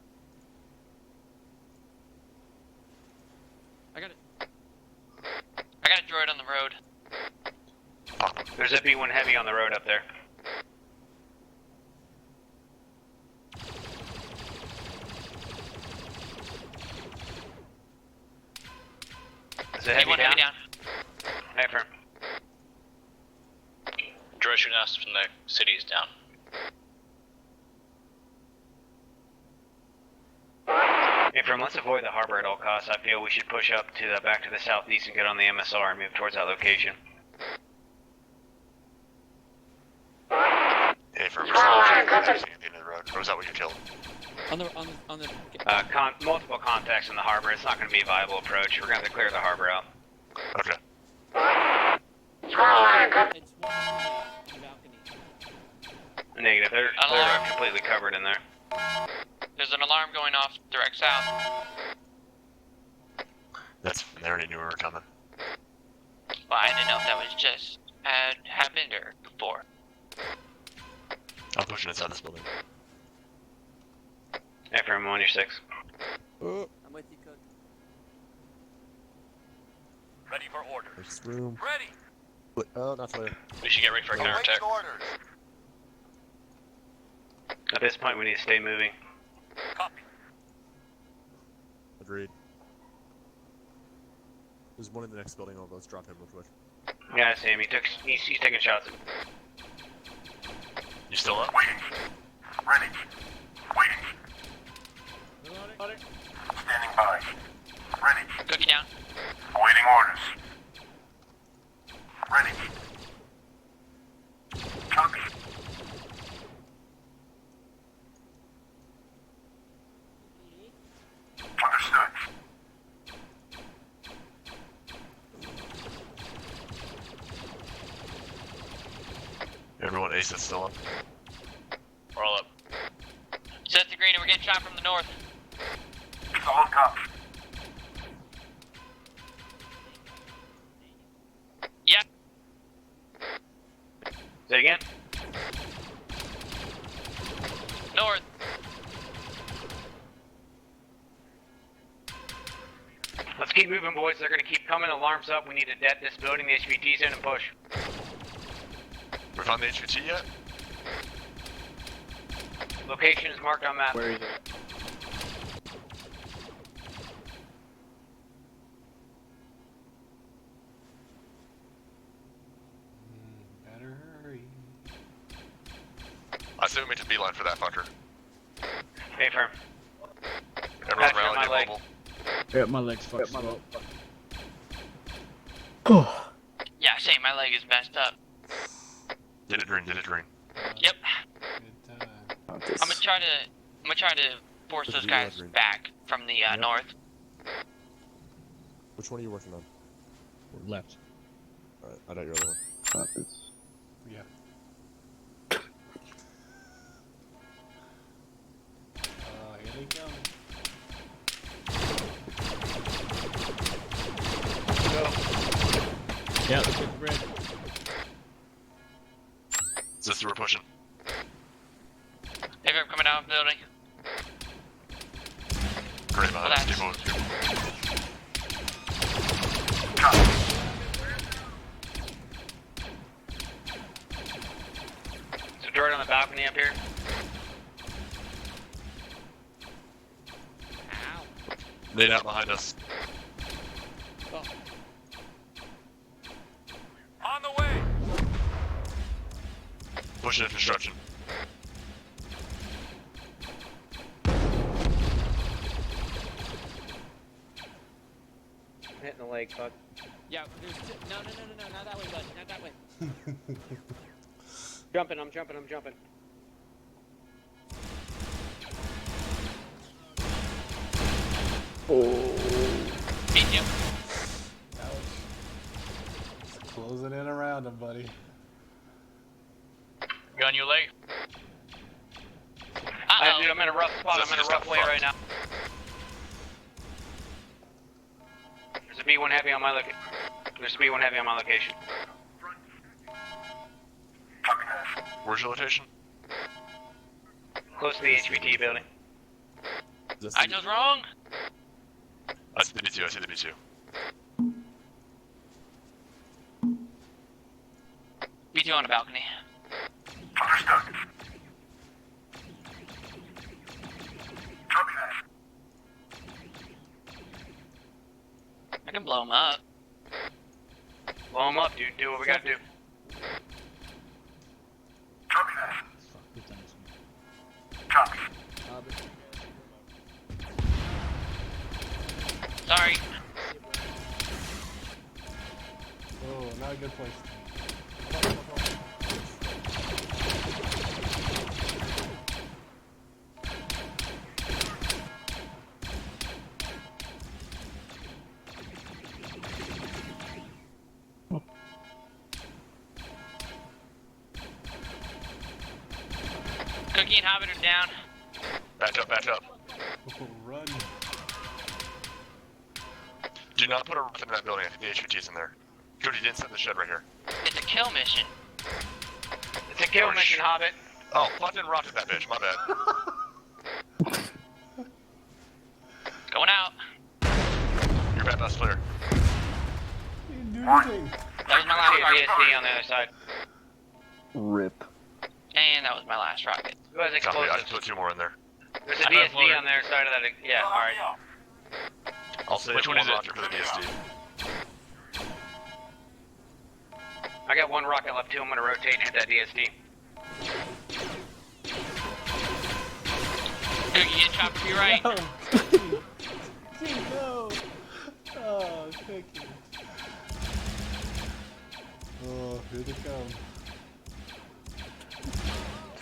B1 heavy on the road up there. Is it B1 heavy down. Affirm. Droid shooting us from the city is down. Affirm, let's avoid the harbor at all costs. I feel we should push up to the back to the southeast and get on the MSR and move towards that location. Affirm, there's no contacts at the end of the road. Or was that what you killed? On the Multiple contacts in the harbor. It's not going to be a viable approach. We're going to have to clear the harbor out. Okay. it's one on the balcony. Negative. They're completely covered in there. There's an alarm going off direct south. That's they already knew we were coming. Well, I didn't know if that was just had happened or before. I'm pushing inside this building. Affirm, 1, you're 6. I'm with you, Cook. Ready for orders. There's room. Ready. Wait, oh, not clear. We should get ready for a counterattack. Awaiting orders. At this point, we need to stay moving. Copy. Agreed. There's one in the next building over. Let's drop him real quick. Yeah, I see him. He's taking shots. You still up? Waiting. Ready. Waiting. Standing by. Ready. Cookie down. Awaiting orders. Ready. Copy. Understood. Everyone, Ace is still up. We're all up. Set the green and we're getting shot from the north. Solid copy. Yep. Say again? North. Let's keep moving, boys. They're going to keep coming. Alarms up. We need to det this building. The HVT's in and push. We found the HVT yet? Location is marked on map. Where is it? Better hurry. I assume we made a beeline for that fucker. Affirm. Everyone Patch on rally, my get leg. mobile. Yeah, my leg's fucked up. Yeah, same. My leg is messed up. Did it green, did it green. Yep. Good time. Oh, I'm gonna try to force those guys back from the north. Which one are you working on? Left. Alright, I know you're the other one. Yeah. Here they come. Yeah, let's get the bridge. Is this who we're pushing? If I'm coming out of the building. Great, man. Relax. Keep moving. So droid on the balcony up here. Nade out behind us. On the way. Pushing in construction. Hitting the leg, fuck. Yeah, there's no, not that way, bud, not that way. I'm jumping. Beat you. Closing in around him, buddy. You on your leg? Dude, I'm in a rough spot. I'm in a rough way right now. There's a B1 heavy on my location. Where's your location? Close to the HVT building. I was wrong. I see the B2, I see the B2. B2 2 on the balcony. Understood. Copy that. I can blow him up. Blow him up, dude. Do what we gotta do. Copy that. Fuck, who's done this one? Copy. Sorry. Oh, not a good place. Cookie and Hobbit are down. Back up, back up. Oh, run. Do not put a roof in that building. I think the HVT's in there. Cody didn't set the shed right here. It's a kill mission. It's a kill mission, Hobbit. Oh, I didn't rocket that bitch. My bad. Going out. Your bad, that's clear. You didn't do anything. That was my last rocket. DSD on the other side. Rip. And that was my last rocket. Who has Copy. I explosives? just put 2 more in there. There's a DSD on their side of that. Yeah, alright. I'll save Which one one is it? rocket for the DSD. I got 1 rocket left too. I'm gonna rotate and hit that DSD. Cookie, get chopped to your right. No. Cookie, no. Oh, Cookie. Oh, here they come.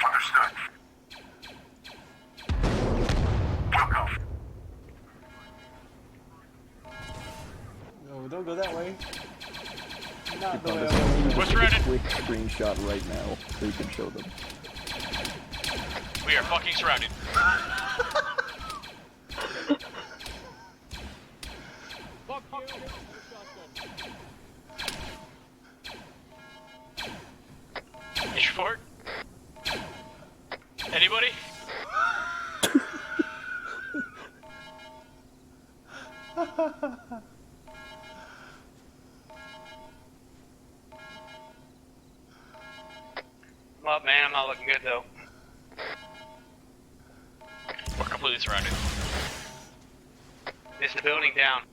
Understood. We'll go. No, don't go that way. Not the On way this I one, want. just What's take a ready? quick screenshot right now so you can show them. We are fucking surrounded. Fish fort? Anybody? I'm up, man. I'm not looking good though. We're completely surrounded. Is the building down?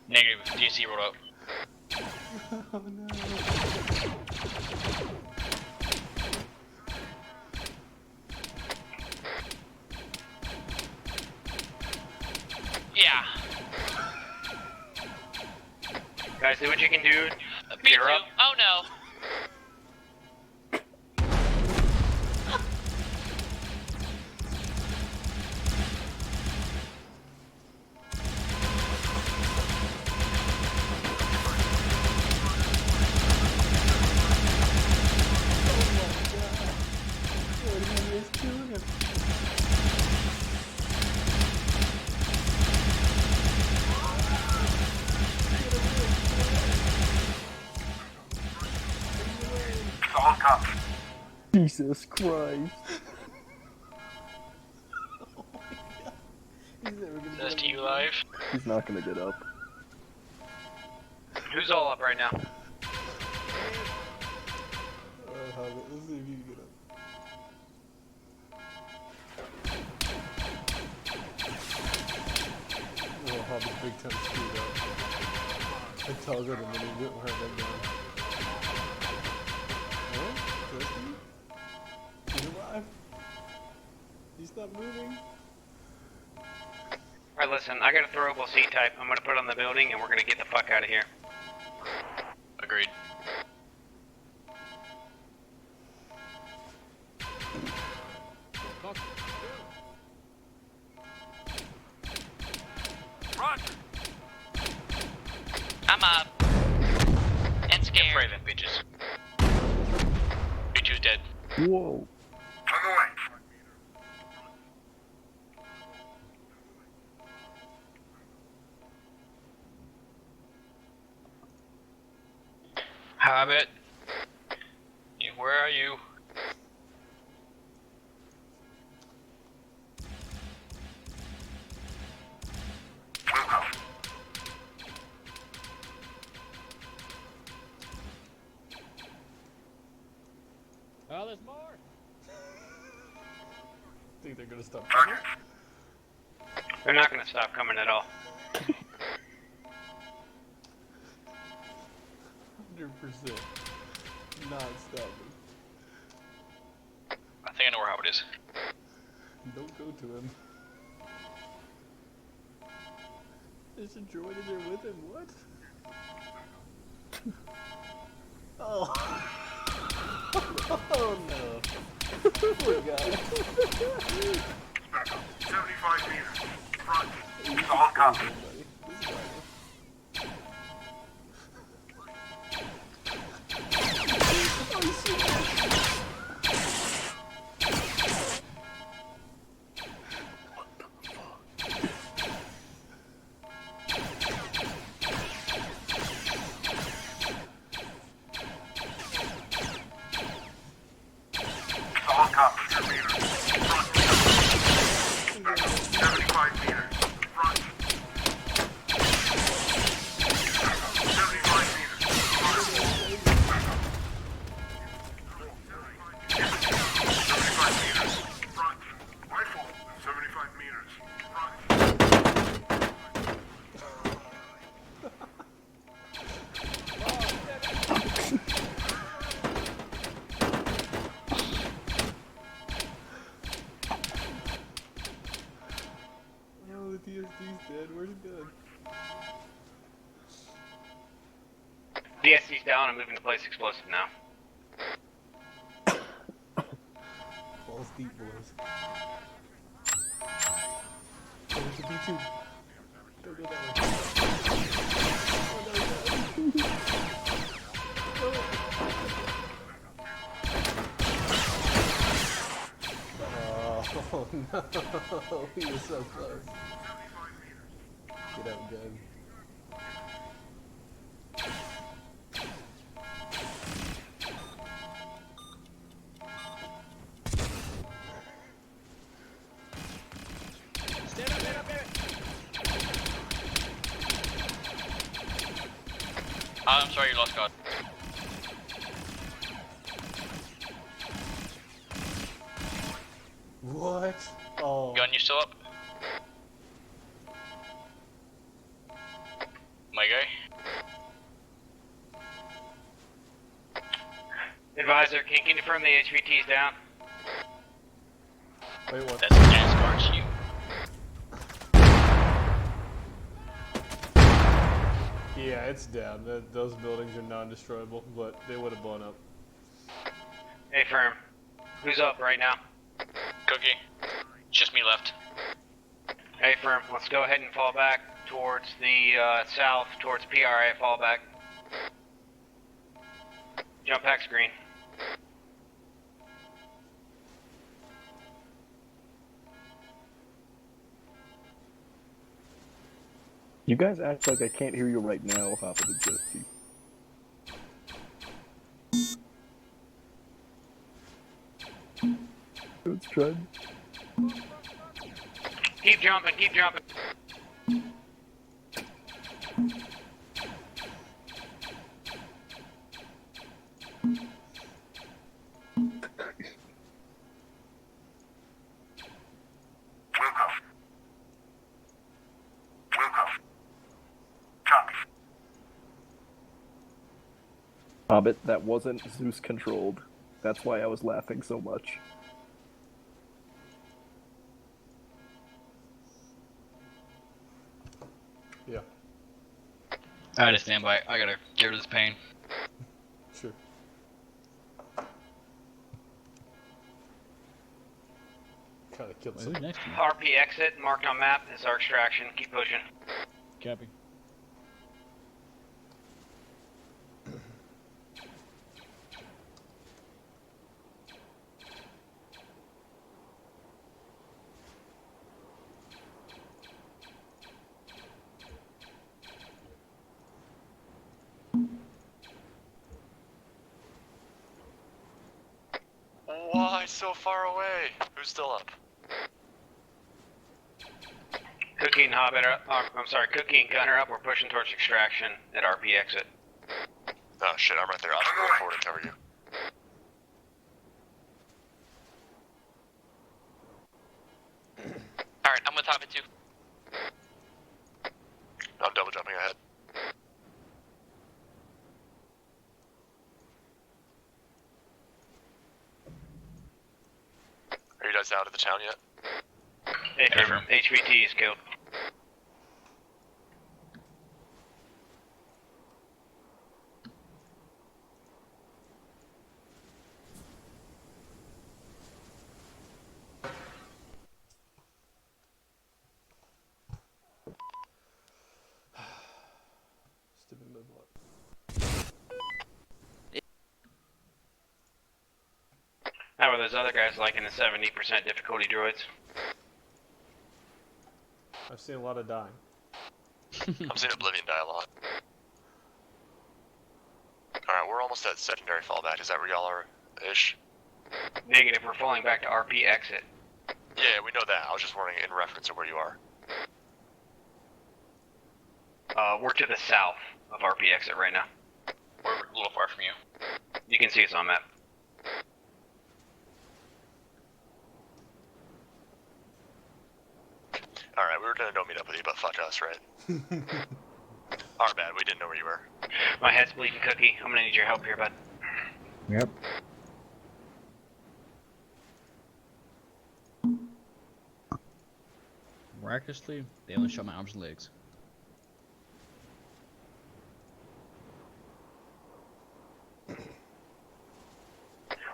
Negative. DC rolled up. Oh no. Yeah. Guys, see what you can do. Me You're too. up. Oh no. What he is doing him. Solid copy. Jesus Christ. He's never gonna Says get to you up. live. He's not gonna get up. Who's all up right now? Alright, Hobbit, let's see if you can get up. Oh, Hobbit's big time screwed up. I toggled him and he wouldn't hurt that gun. Oh, Cookie? He's alive. He's not moving. Alright, listen, I got a throwable C-type. I'm gonna put it on the building and we're gonna get the fuck out of here. Agreed. Run. I'm up. And scared. Raven, bitches. B2's dead. Whoa. On the way. Hobbit. Where are you? We'll go. Oh, there's more! Think they're gonna stop coming? They're not gonna stop coming at all. 100%. Not stopping. I think I know where Howard is. Don't go to him. There's a droid in there with him, what? Oh. Oh no. Poor guy. Back up. 75 meters. Front. Solid copy. Solid copy. 2 meters. Front. Back up. 75 meters. Front. Back up. 75 meters. Front. Back up. 75 meters. Front. Rifle. 75 meters. Front. Oh, the DSD's dead. Where's it going? DSC's down. I'm moving to place explosive now. Balls deep, boys. Oh, it's a B2. Don't go that way. Oh no. He was so close. Get out, gun. I'm sorry you lost God. What? Oh. Gun, you still up? My guy? Advisor, can you confirm the HVT's down? Wait, what? That's a gas march, you. Yeah, it's down. Those buildings are non-destroyable, but they would have blown up. Hey, firm. Who's up right now? Cookie. Just me left. Hey, firm. Let's go ahead and fall back towards the south, towards PRA. Fall back. Jump pack screen. You guys act like I can't hear you right now, Hop of the Jesse. It's trying. Keep jumping, keep jumping. Hobbit, that wasn't Zeus controlled. That's why I was laughing so much. Yeah. I had to stand by. I gotta get rid of this pain. Sure. Kinda killed Wait, some. who's next to me? RP exit marked on map is our extraction. Keep pushing. Copy. Why so far away? Who's still up? Cookie and Hobbit are, I'm sorry, Cookie and Gunner up. We're pushing towards extraction at RP exit. Oh shit, I'm right there. I'll go forward and cover you. Copy 2. I'm double jumping ahead. Are you guys out of the town yet? HVT is killed. Stupid move what? How are those other guys liking the 70% difficulty droids? I've seen a lot of dying. I'm seeing Oblivion die a lot. Alright, we're almost at secondary fallback. Is that where y'all are ish? Negative, we're falling back to RP exit. Yeah, we know that. I was just wondering in reference to where you are. We're to the south of RP exit right now. We're a little far from you. You can see us on map. Alright, we were gonna go meet up with you, but fuck us, right? Our bad, we didn't know where you were. My head's bleeding, Cookie. I'm gonna need your help here, bud. Yep. Miraculously, they only shot my arms and legs.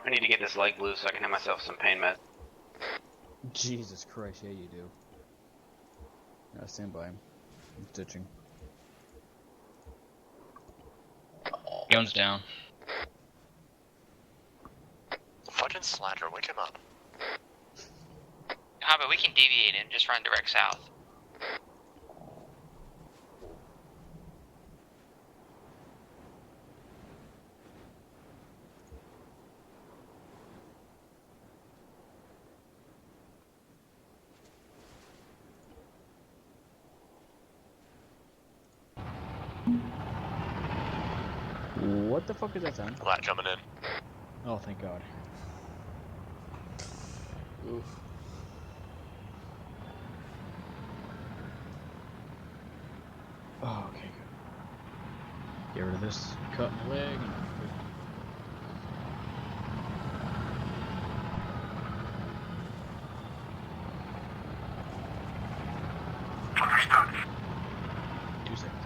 I need to get this leg blue so I can have myself some pain meds. Jesus Christ, yeah you do. Yeah, stand by. I'm stitching. Guns down. Fucking slacker, wake him up. How about we can deviate and just run direct south? What the fuck is that sound? Lat coming in. Oh, thank God. Oof. Oh, okay, good. Get rid of this cut in the leg. And... Understood. 2 seconds.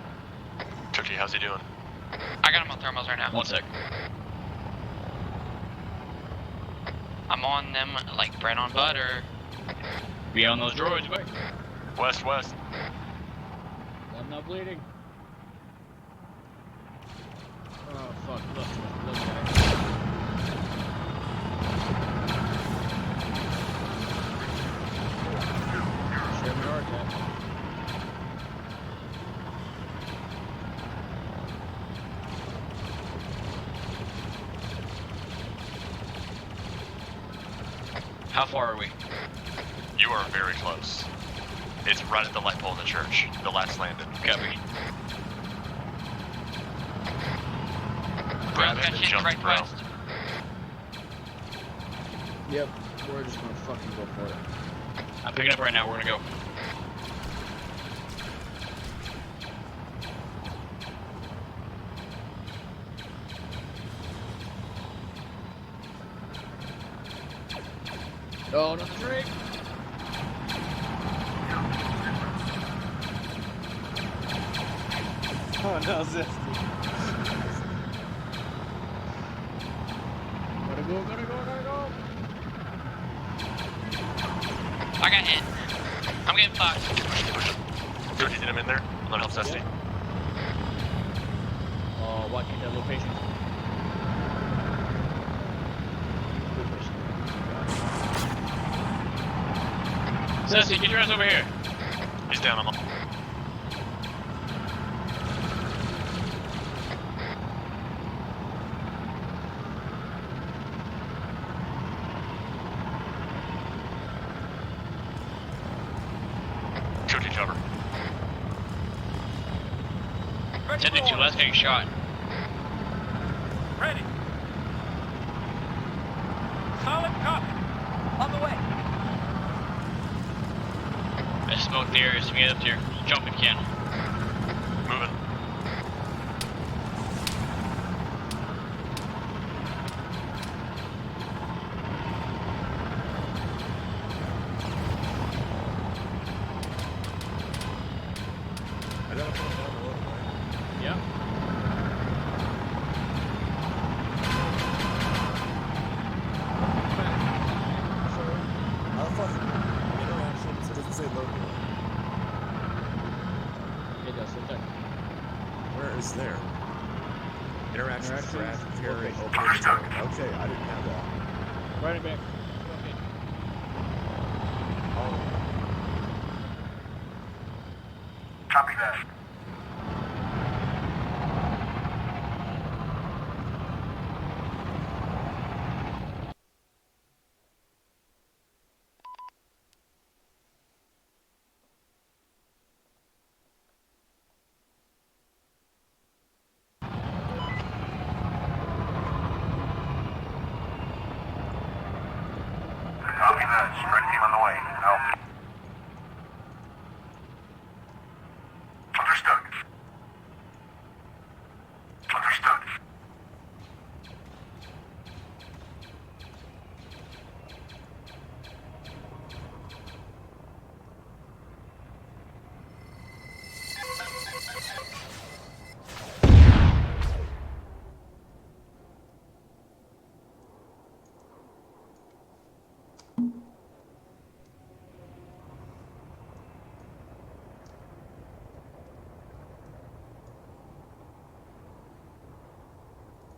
Cookie, how's he doing? I got him on thermals right now. 1 sec. I'm on them like bread on butter. Be on those droids, wait. West, west. I'm not bleeding. Oh fuck, look, guys. Share my heart attack. How far are we? You are very close. It's right at the light pole in the church. The last landed. Copy. Grab Got him and shit jump, right bro. west. Yep, we're just gonna fucking go for it. I'm picking up right now. We're gonna go. Oh, not the drink! Oh no, Zesty. Gotta go, gotta go, gotta go! I got hit. I'm getting fucked. Cookie, get him in there. I'm gonna help Zesty. Yep. Oh, watching that location. Ceci, get your ass over here. He's down on the... Cookie cover. 10-2, last getting shot. Ready. Solid copy. On the way. I smoked There's me up here. Jumping cannon. Moving. I gotta put it down a little bit. Yeah. How the fuck? Interactions, it doesn't say local. It does, right there. Where is there? Interaction, Interactions, crash, carry, location. open. Okay, I didn't have that. Right back. Okay. Oh. Copy that. Copy that. Spread team on the way. Out. Understood. Understood.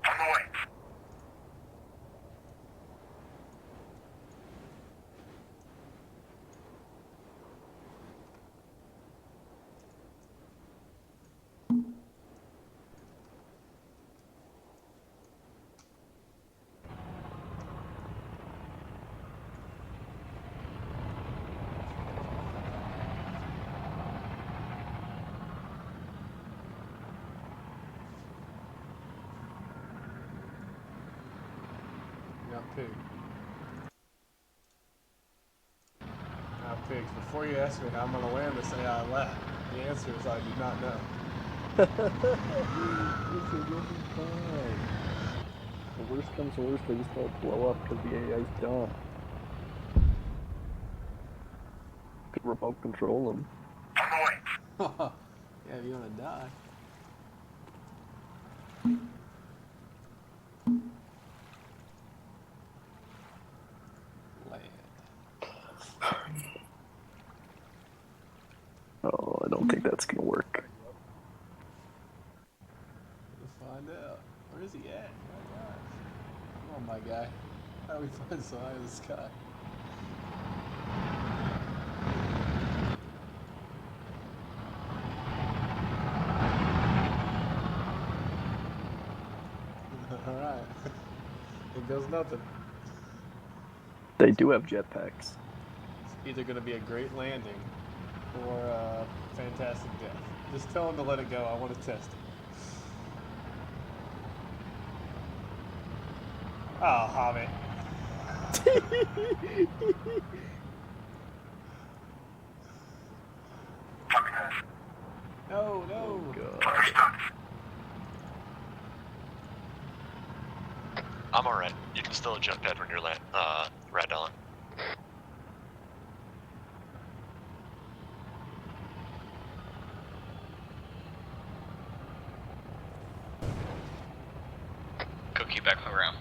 On the way. Now, pig. Now, pigs, before you ask me how I'm going to land this AI lap, the answer is I do not know. Listen, you'll be fine. The worst comes to worst, they just don't blow up because the AI's dumb. You could remote control them. On the way. Yeah, if you want to die. Land. Oh, I don't think that's gonna work. We'll find out. Where is he at? Oh my gosh. Come on, my guy. How do we find so high in the sky? Alright. It goes nothing. They do have jetpacks. It's either going to be a great landing or a fantastic death. Just tell him to let it go. I want to test it. Oh, Hobbit. Copy that. No, no. Understood. I'm alright. You can still jump pad when you're right on. Cookie back around.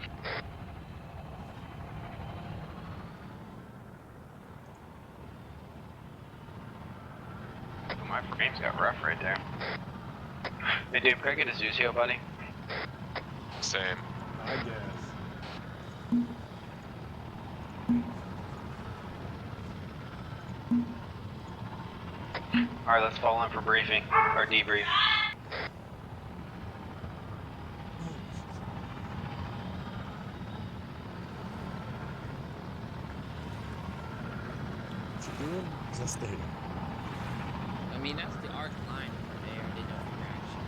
My frames got rough right there. Hey dude, can I get a Zuzio, buddy? Same. I guess. Alright, let's fall in for briefing, or debrief. What you doing? Just there. I mean, that's the arc line for there. They don't interaction.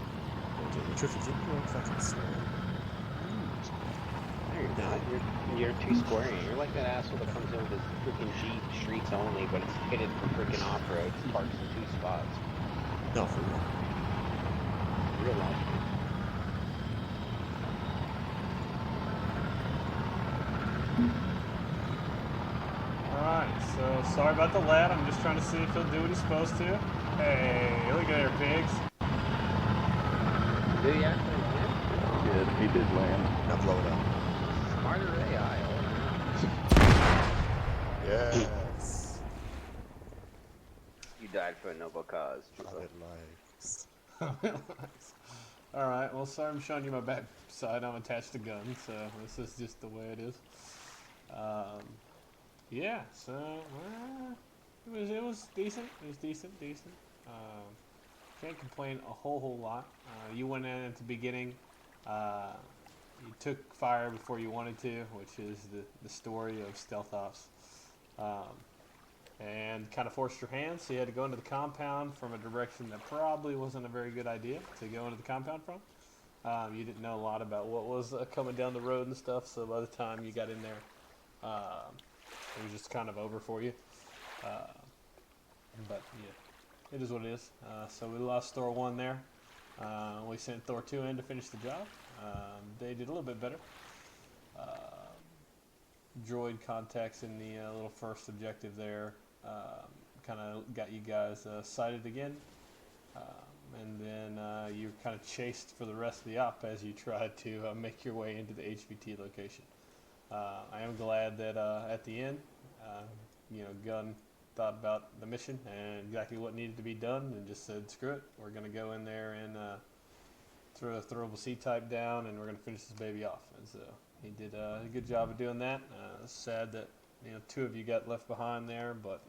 Okay, Triffy, didn't you fucking slow? There you not. You're too squaring. You're like that asshole that comes in with his freaking Jeep streets only, but it's fitted for freaking off-road. It's parks in 2 spots. No, for real. Real life. Alright, so sorry about the lad. I'm just trying to see if he'll do what he's supposed to. Hey, look at there, pigs. Did he actually land? He did land. Now blow it up. Smarter AI. Yes. You died for a noble cause. Private lives. Alright, well, sorry I'm showing you my back side. I'm attached to gun, so this is just the way it is. Yeah, so it was decent. It was decent. Can't complain a whole lot. You went in at the beginning. You took fire before you wanted to, which is the story of stealth ops. And kind of forced your hand, so you had to go into the compound from a direction that probably wasn't a very good idea to go into the compound from. You didn't know a lot about what was coming down the road and stuff, so by the time you got in there, it was just kind of over for you. But yeah, it is what it is. So we lost Thor 1 there. We sent Thor 2 in to finish the job. They did a little bit better. Droid contacts in the little first objective there kind of got you guys sighted again. And then you're kind of chased for the rest of the op as you tried to make your way into the HVT location. I am glad that at the end, Gunn thought about the mission and exactly what needed to be done and just said, screw it, we're going to go in there and throw a throwable C-type down and we're going to finish this baby off. And so he did a good job of doing that. It's sad that 2 of you got left behind there, but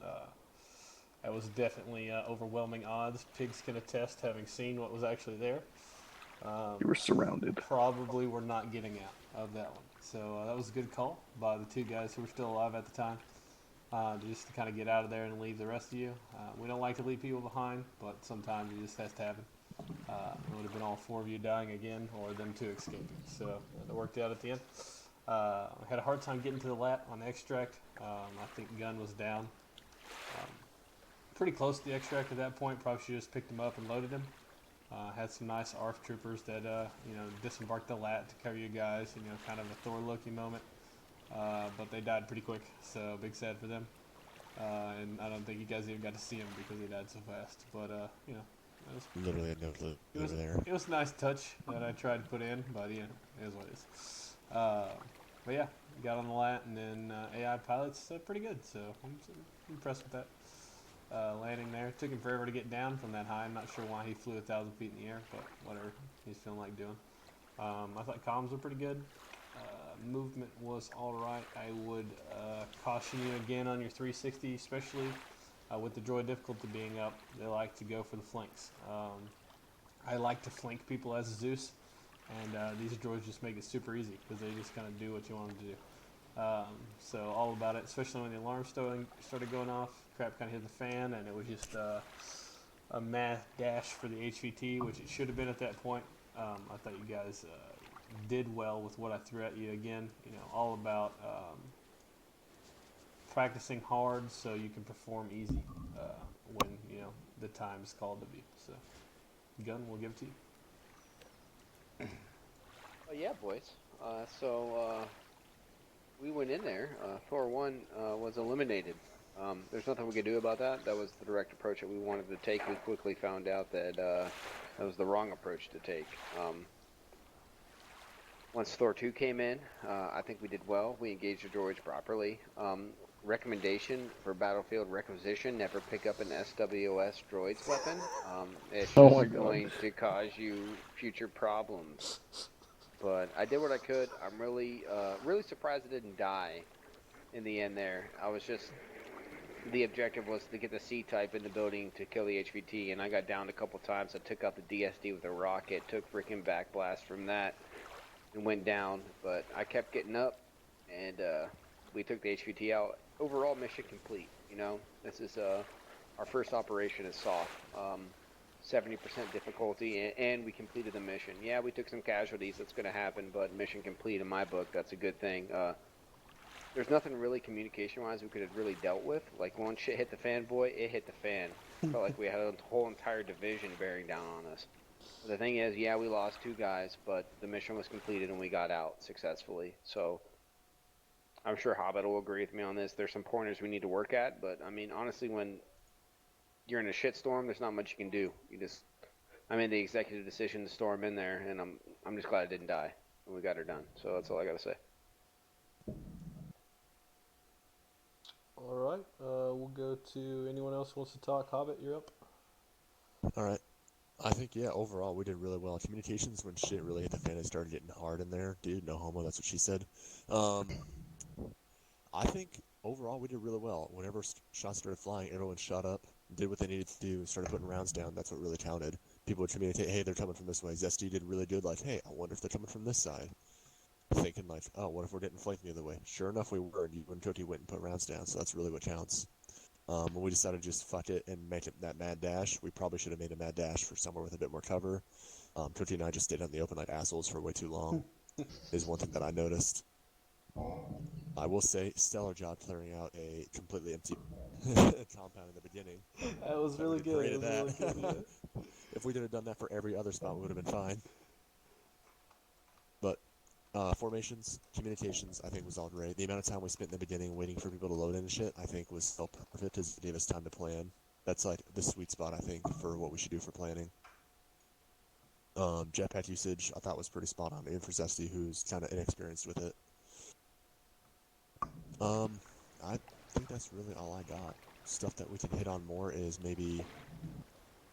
that was definitely overwhelming odds. Pigs can attest, having seen what was actually there. You were surrounded. Probably were not getting out of that one. So that was a good call by the 2 guys who were still alive at the time, just to kind of get out of there and leave the rest of you. We don't like to leave people behind, but sometimes it just has to happen. It would have been all 4 of you dying again, or them 2 escaping. So it worked out at the end. I had a hard time getting to the lat on the extract. I think Gun was down. Pretty close to the extract at that point. Probably should have just picked him up and loaded him. Had some nice ARF troopers that disembarked the lat to cover you guys. Kind of a Thor Loki moment. But they died pretty quick, so big sad for them. And I don't think you guys even got to see them because they died so fast. But it was, Literally had no clue they were there. it was a nice touch that I tried to put in, but it is what it is. But yeah, got on the lat, and then AI pilot's pretty good, so I'm impressed with that. Landing there. It took him forever to get down from that high. I'm not sure why he flew 1,000 feet in the air, but whatever. He's feeling like doing. I thought comms were pretty good. Movement was alright. I would caution you again on your 360, especially with the droid difficulty being up. They like to go for the flanks. I like to flank people as a Zeus, and these droids just make it super easy because they just kind of do what you want them to do. So all about it, especially when the alarm started going off. Crap kind of hit the fan, and it was just a mass dash for the HVT, which it should have been at that point. I thought you guys did well with what I threw at you. Again, all about practicing hard so you can perform easy when the time is called to be. So, Gun, we'll give it to you. Yeah, boys. We went in there. Thor 1 was eliminated. There's nothing we could do about that. That was the direct approach that we wanted to take. We quickly found out that that was the wrong approach to take. Once Thor 2 came in, I think we did well. We engaged the droids properly. Recommendation for battlefield requisition: never pick up an SWOS droids weapon. It's just going to cause you future problems. But I did what I could. I'm really surprised I didn't die in the end there. The objective was to get the C-type in the building to kill the HVT, and I got downed a couple times. I took out the DSD with a rocket, took freaking backblast from that, and went down. But I kept getting up, and we took the HVT out. Overall mission complete. This is our first operation is soft. 70% difficulty, and we completed the mission. Yeah, we took some casualties. That's going to happen, but mission complete in my book. That's a good thing. There's nothing really communication-wise we could have really dealt with. Like, once shit hit the fan, boy, it hit the fan. Felt like we had a whole entire division bearing down on us. But the thing is, yeah, we lost 2 guys, but the mission was completed and we got out successfully. So I'm sure Hobbit will agree with me on this. There's some pointers we need to work at, but I mean, honestly, when you're in a shitstorm, there's not much you can do. I made the executive decision to storm in there, and I'm just glad I didn't die and we got her done. So that's all I gotta say. All right. We'll go to anyone else who wants to talk. Hobbit, you're up. All right. I think, yeah, overall, we did really well. Communications, when shit really hit the fan, it started getting hard in there. Dude, no homo, that's what she said. I think, overall, we did really well. Whenever shots started flying, everyone shut up, did what they needed to do, started putting rounds down. That's what really counted. People would communicate, hey, they're coming from this way. Zesty did really good, like, hey, I wonder if they're coming from this side. Thinking, like, oh, what if we're getting flanked the other way? Sure enough, we were, and you and Cody went and put rounds down, so that's really what counts. When we decided to just fuck it and make it that mad dash, we probably should have made a mad dash for somewhere with a bit more cover. Cody and I just stayed out in the open like assholes for way too long, is one thing that I noticed. I will say, stellar job clearing out a completely empty compound in the beginning. That was really good. Great at that. Really good, yeah. If we could have done that for every other spot, we would have been fine. But formations, communications, I think was all great. The amount of time we spent in the beginning waiting for people to load in and shit, I think was still perfect as it gave us time to plan. That's like the sweet spot, I think, for what we should do for planning. Jetpack usage, I thought was pretty spot on, even for Zesty, who's kind of inexperienced with it. I think that's really all I got. Stuff that we can hit on more is maybe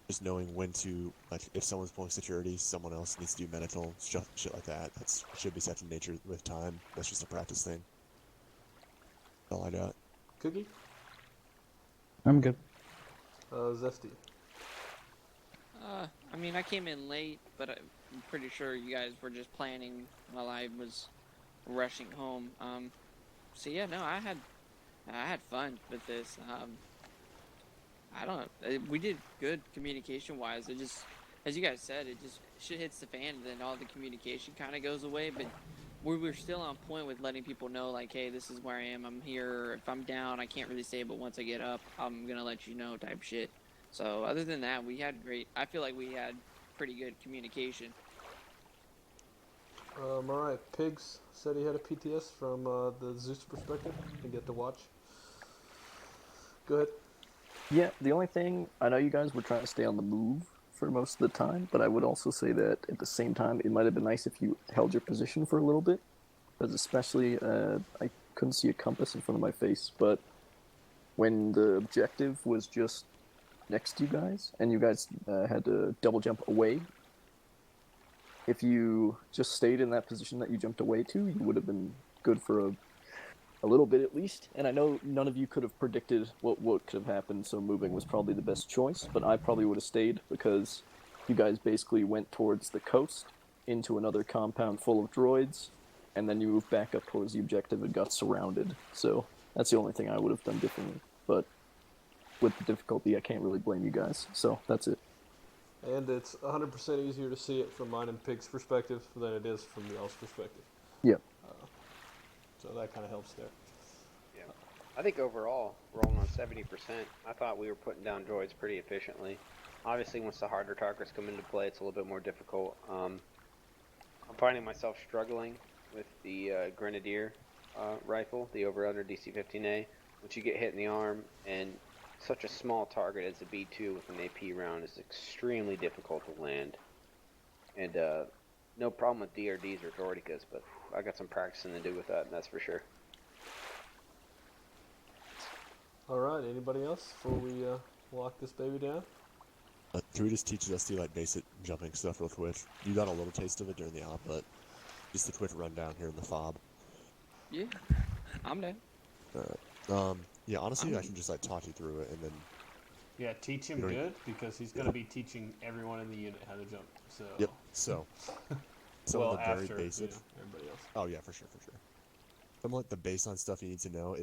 just knowing when to, like, if someone's pulling security, someone else needs to do medical, shit like that. That should be second nature with time. That's just a practice thing. That's all I got. Cookie? I'm good. Zesty. I mean, I came in late, but I'm pretty sure you guys were just planning while I was rushing home. So yeah, no, I had fun with this. I don't know. We did good communication-wise. It just, as you guys said, it just shit hits the fan, and then all the communication kind of goes away. But we're still on point with letting people know, like, hey, this is where I am. I'm here. If I'm down, I can't really say, but once I get up, I'm gonna let you know, type shit. So other than that, we had great. I feel like we had pretty good communication. All right. Pigs said he had a PTS from the Zeus perspective. You get to watch. Go ahead. Yeah, the only thing, I know you guys were trying to stay on the move for most of the time, but I would also say that at the same time, it might have been nice if you held your position for a little bit. Because especially, I couldn't see a compass in front of my face, but when the objective was just next to you guys, and you guys had to double jump away, if you just stayed in that position that you jumped away to, you would have been good for a little bit at least. And I know none of you could have predicted what could have happened, so moving was probably the best choice, but I probably would have stayed because you guys basically went towards the coast into another compound full of droids, and then you moved back up towards the objective and got surrounded. So that's the only thing I would have done differently. But with the difficulty, I can't really blame you guys. So that's it. And it's 100% easier to see it from mine and Pig's perspective than it is from y'all's perspective. Yeah. So that kind of helps there. Yeah. I think overall, rolling on 70%, I thought we were putting down droids pretty efficiently. Obviously, once the harder targets come into play, it's a little bit more difficult. I'm finding myself struggling with the Grenadier rifle, the over-under DC-15A. Once you get hit in the arm, and such a small target as a B2 with an AP round is extremely difficult to land. And no problem with DRDs or Droidicas, but I got some practicing to do with that, that's for sure. All right, anybody else before we lock this baby down? Can we just teach Zesty, like, basic jumping stuff real quick? You got a little taste of it during the op, but just a quick rundown here in the fob. Yeah, I'm down. Alright. Yeah, honestly, I can just, like, talk you through it, and then... Yeah, teach him good, because he's going to be teaching everyone in the unit how to jump, so... Yep, so... Some well, of the very after, basic... everybody else. Oh, yeah, for sure. Some of, like, the baseline stuff you need to know is...